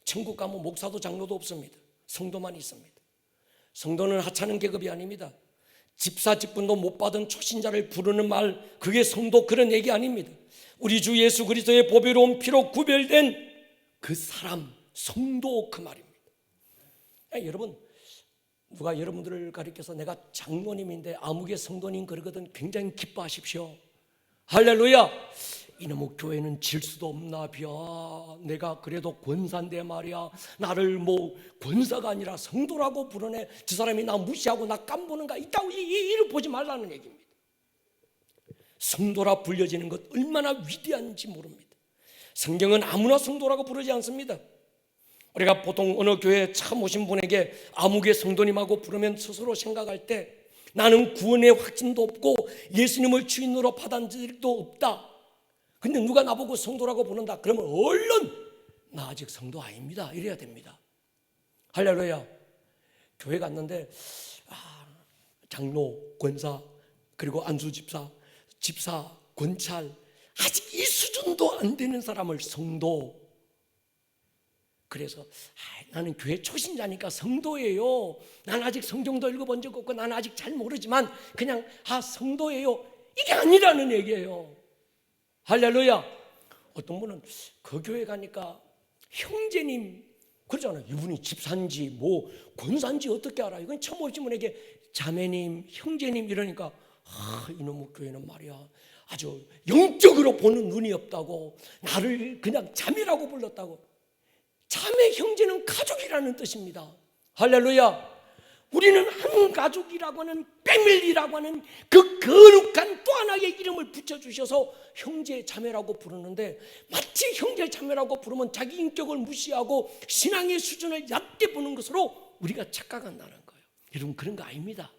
천국 가면 목사도 장로도 없습니다. 성도만 있습니다. 성도는 하찮은 계급이 아닙니다. 집사 직분도 못 받은 초신자를 부르는 말, 그게 성도, 그런 얘기 아닙니다. 우리 주 예수 그리스도의 보배로운 피로 구별된 그 사람, 성도, 그 말입니다. 여러분, 누가 여러분들을 가리켜서 내가 장로님인데 아무개 성도님 그러거든 굉장히 기뻐하십시오. 할렐루야. 이놈의 교회는 질 수도 없나 벼. 내가 그래도 권사인데 말이야, 나를 권사가 아니라 성도라고 부르네. 저 사람이 나 무시하고 나 깜보는가, 있다고 이를 보지 말라는 얘기입니다. 성도라 불려지는 것 얼마나 위대한지 모릅니다. 성경은 아무나 성도라고 부르지 않습니다. 우리가 보통 어느 교회에 처음 오신 분에게 아무개 성도님하고 부르면 스스로 생각할 때 나는 구원의 확신도 없고 예수님을 주인으로 받은 적도 없다. 근데 누가 나보고 성도라고 부른다 그러면 얼른 나 아직 성도 아닙니다 이래야 됩니다. 할렐루야. 교회 갔는데 장로, 권사, 그리고 안수집사, 집사, 권찰, 아직 이 수준도 안 되는 사람을 성도. 그래서 나는 교회 초신자니까 성도예요. 난 아직 성경도 읽어본 적 없고 난 아직 잘 모르지만 그냥 성도예요. 이게 아니라는 얘기예요. 할렐루야. 어떤 분은 그 교회 가니까 형제님 그러잖아요. 이분이 집사인지 권사인지 어떻게 알아? 이건 처음 오신 분에게 자매님, 형제님 이러니까 이놈의 교회는 말이야 아주 영적으로 보는 눈이 없다고, 나를 그냥 자매라고 불렀다고. 자매, 형제는 가족이라는 뜻입니다. 할렐루야. 우리는 한 가족이라고 하는, 패밀리라고 하는 그 거룩한 또 하나의 이름을 붙여주셔서 형제, 자매라고 부르는데 마치 형제, 자매라고 부르면 자기 인격을 무시하고 신앙의 수준을 얕게 보는 것으로 우리가 착각한다는 거예요. 여러분, 그런 거 아닙니다.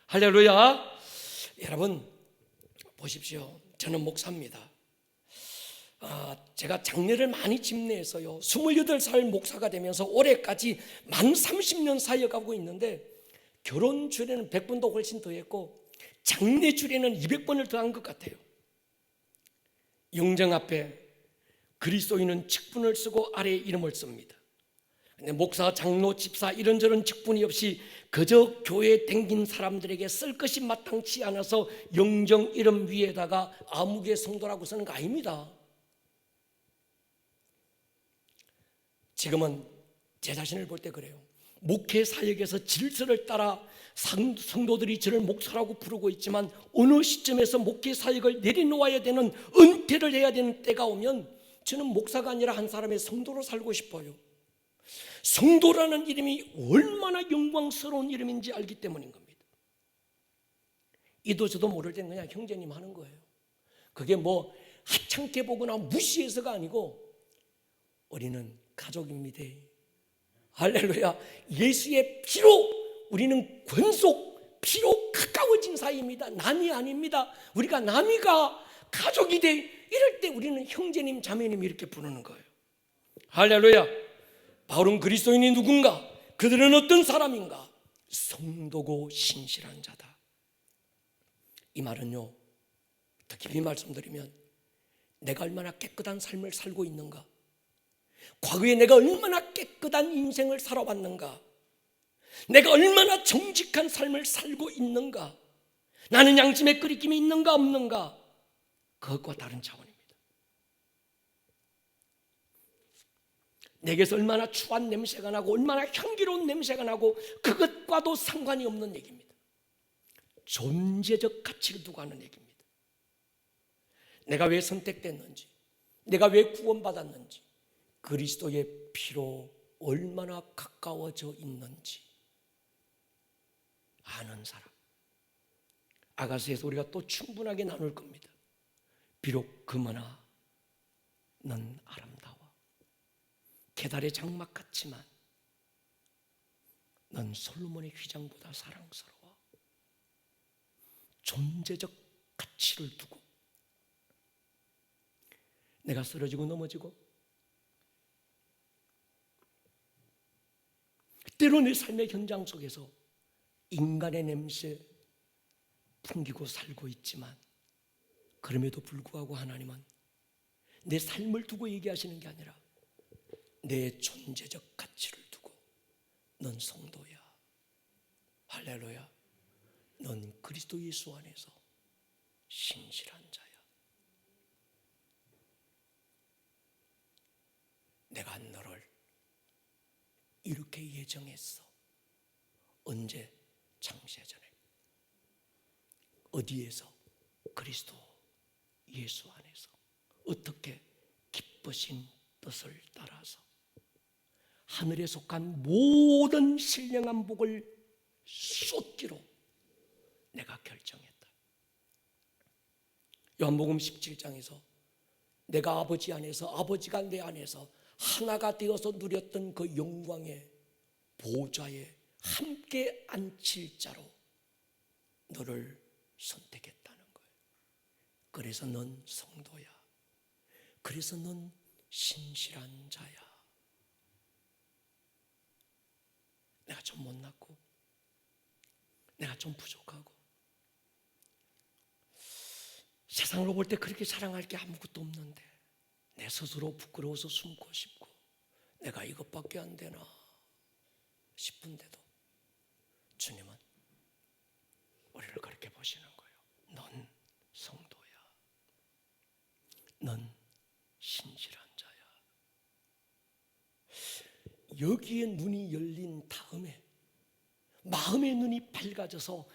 할렐루야. 여러분 보십시오. 저는 목사입니다. 제가 장례를 많이 집례해서요 28살 목사가 되면서 올해까지 만 30년 사역하고 있는데 결혼 주례는 100번도 훨씬 더 했고 장례 주례는 200번을 더 한 것 같아요. 영정 앞에 그리스도인은 직분을 쓰고 아래에 이름을 씁니다. 근데 목사, 장로, 집사 이런저런 직분이 없이 그저 교회에 댕긴 사람들에게 쓸 것이 마땅치 않아서 영정 이름 위에다가 아무개 성도라고 쓰는 거 아닙니다. 지금은 제 자신을 볼 때 그래요. 목회 사역에서 질서를 따라 성도들이 저를 목사라고 부르고 있지만 어느 시점에서 목회 사역을 내려놓아야 되는, 은퇴를 해야 되는 때가 오면 저는 목사가 아니라 한 사람의 성도로 살고 싶어요. 성도라는 이름이 얼마나 영광스러운 이름인지 알기 때문인 겁니다. 이도 저도 모를 땐 그냥 형제님 하는 거예요. 그게 뭐 하찮게 보거나 무시해서가 아니고 우리는 가족입니다. 할렐루야. 예수의 피로 우리는 권속, 피로 가까워진 사이입니다. 남이 아닙니다. 우리가 남이가 가족이 돼. 이럴 때 우리는 형제님, 자매님 이렇게 부르는 거예요. 할렐루야. 바울은 그리스도인이 누군가? 그들은 어떤 사람인가? 성도고 신실한 자다. 이 말은요, 더 깊이 말씀드리면 내가 얼마나 깨끗한 삶을 살고 있는가, 과거에 내가 얼마나 깨끗한 인생을 살아왔는가, 내가 얼마나 정직한 삶을 살고 있는가, 나는 양심의 끓이김이 있는가 없는가, 그것과 다른 차원입니다. 내게서 얼마나 추한 냄새가 나고 얼마나 향기로운 냄새가 나고 그것과도 상관이 없는 얘기입니다. 존재적 가치를 두고 하는 얘기입니다. 내가 왜 선택됐는지, 내가 왜 구원받았는지, 그리스도의 피로 얼마나 가까워져 있는지 아는 사람. 아가서에서 우리가 또 충분하게 나눌 겁니다. 비록 금하나 넌 아름다워. 계달의 장막 같지만 넌 솔로몬의 휘장보다 사랑스러워. 존재적 가치를 두고 내가 쓰러지고 넘어지고 때로 내 삶의 현장 속에서 인간의 냄새 풍기고 살고 있지만 그럼에도 불구하고 하나님은 내 삶을 두고 얘기하시는 게 아니라 내 존재적 가치를 두고 넌 성도야. 할렐루야. 넌 그리스도 예수 안에서 신실한 자야. 내가 너를 이렇게 예정했어. 언제? 창세전에. 어디에서? 그리스도 예수 안에서. 어떻게? 기쁘신 뜻을 따라서 하늘에 속한 모든 신령한 복을 쏟기로 내가 결정했다. 요한복음 17장에서 내가 아버지 안에서, 아버지가 내 안에서 하나가 되어서 누렸던 그 영광의 보좌에 함께 앉힐 자로 너를 선택했다는 거예요. 그래서 넌 성도야. 그래서 넌 신실한 자야. 내가 좀 못났고 내가 좀 부족하고 세상으로 볼 때 그렇게 자랑할 게 아무것도 없는데 내 스스로 부끄러워서 숨고 싶고 내가 이것밖에 안 되나 싶은데도 주님은 우리를 그렇게 보시는 거예요. 넌 성도야. 넌 신실한 자야. 여기에 눈이 열린 다음에, 마음의 눈이 밝아져서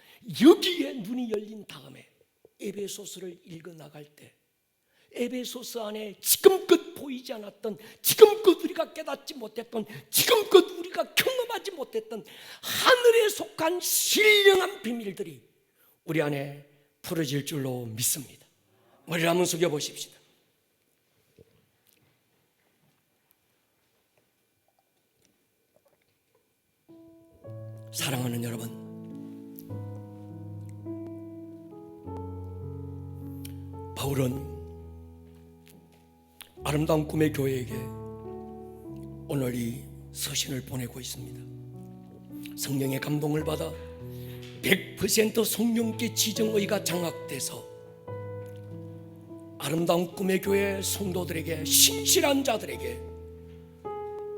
여기에 눈이 열린 다음에 에베소서를 읽어 나갈 때 에베소서 안에 지금껏 보이지 않았던, 지금껏 우리가 깨닫지 못했던, 지금껏 우리가 경험하지 못했던 하늘에 속한 신령한 비밀들이 우리 안에 풀어질 줄로 믿습니다. 머리를 한번 숙여 보십시다. 사랑하는 여러분, 바울은 아름다운 꿈의 교회에게 오늘 이 서신을 보내고 있습니다. 성령의 감동을 받아 100% 성령께 지정의가 장악돼서 아름다운 꿈의 교회 성도들에게, 신실한 자들에게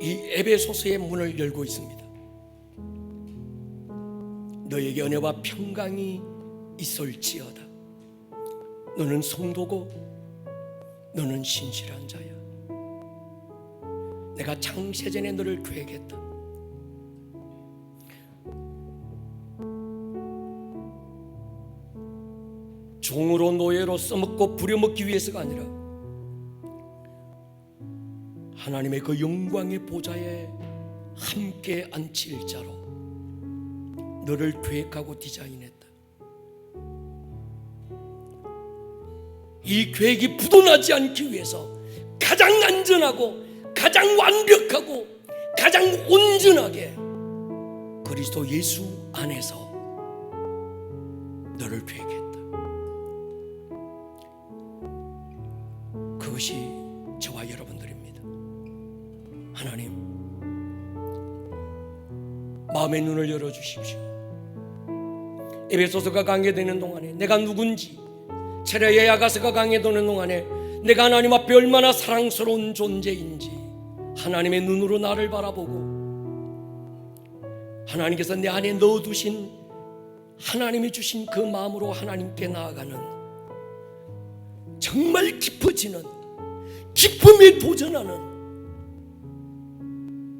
이 에베소서의 문을 열고 있습니다. 너에게 은혜와 평강이 있을지어다. 너는 성도고 너는 신실한 자야. 내가 창세전에 너를 계획했다. 종으로 노예로 써먹고 부려먹기 위해서가 아니라 하나님의 그 영광의 보좌에 함께 앉힐 자로 너를 계획하고 디자인했다. 이 계획이 부도나지 않기 위해서 가장 안전하고 가장 완벽하고 가장 온전하게 그리스도 예수 안에서 너를 계획했다. 그것이 저와 여러분들입니다. 하나님, 마음의 눈을 열어주십시오. 에베소서가 강해되는 동안에 내가 누군지, 체레의 야가서가 강해되는 동안에 내가 하나님 앞에 얼마나 사랑스러운 존재인지 하나님의 눈으로 나를 바라보고 하나님께서 내 안에 넣어두신 하나님이 주신 그 마음으로 하나님께 나아가는 정말 깊어지는 기쁨에 도전하는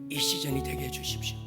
이 시즌이 되게 해주십시오.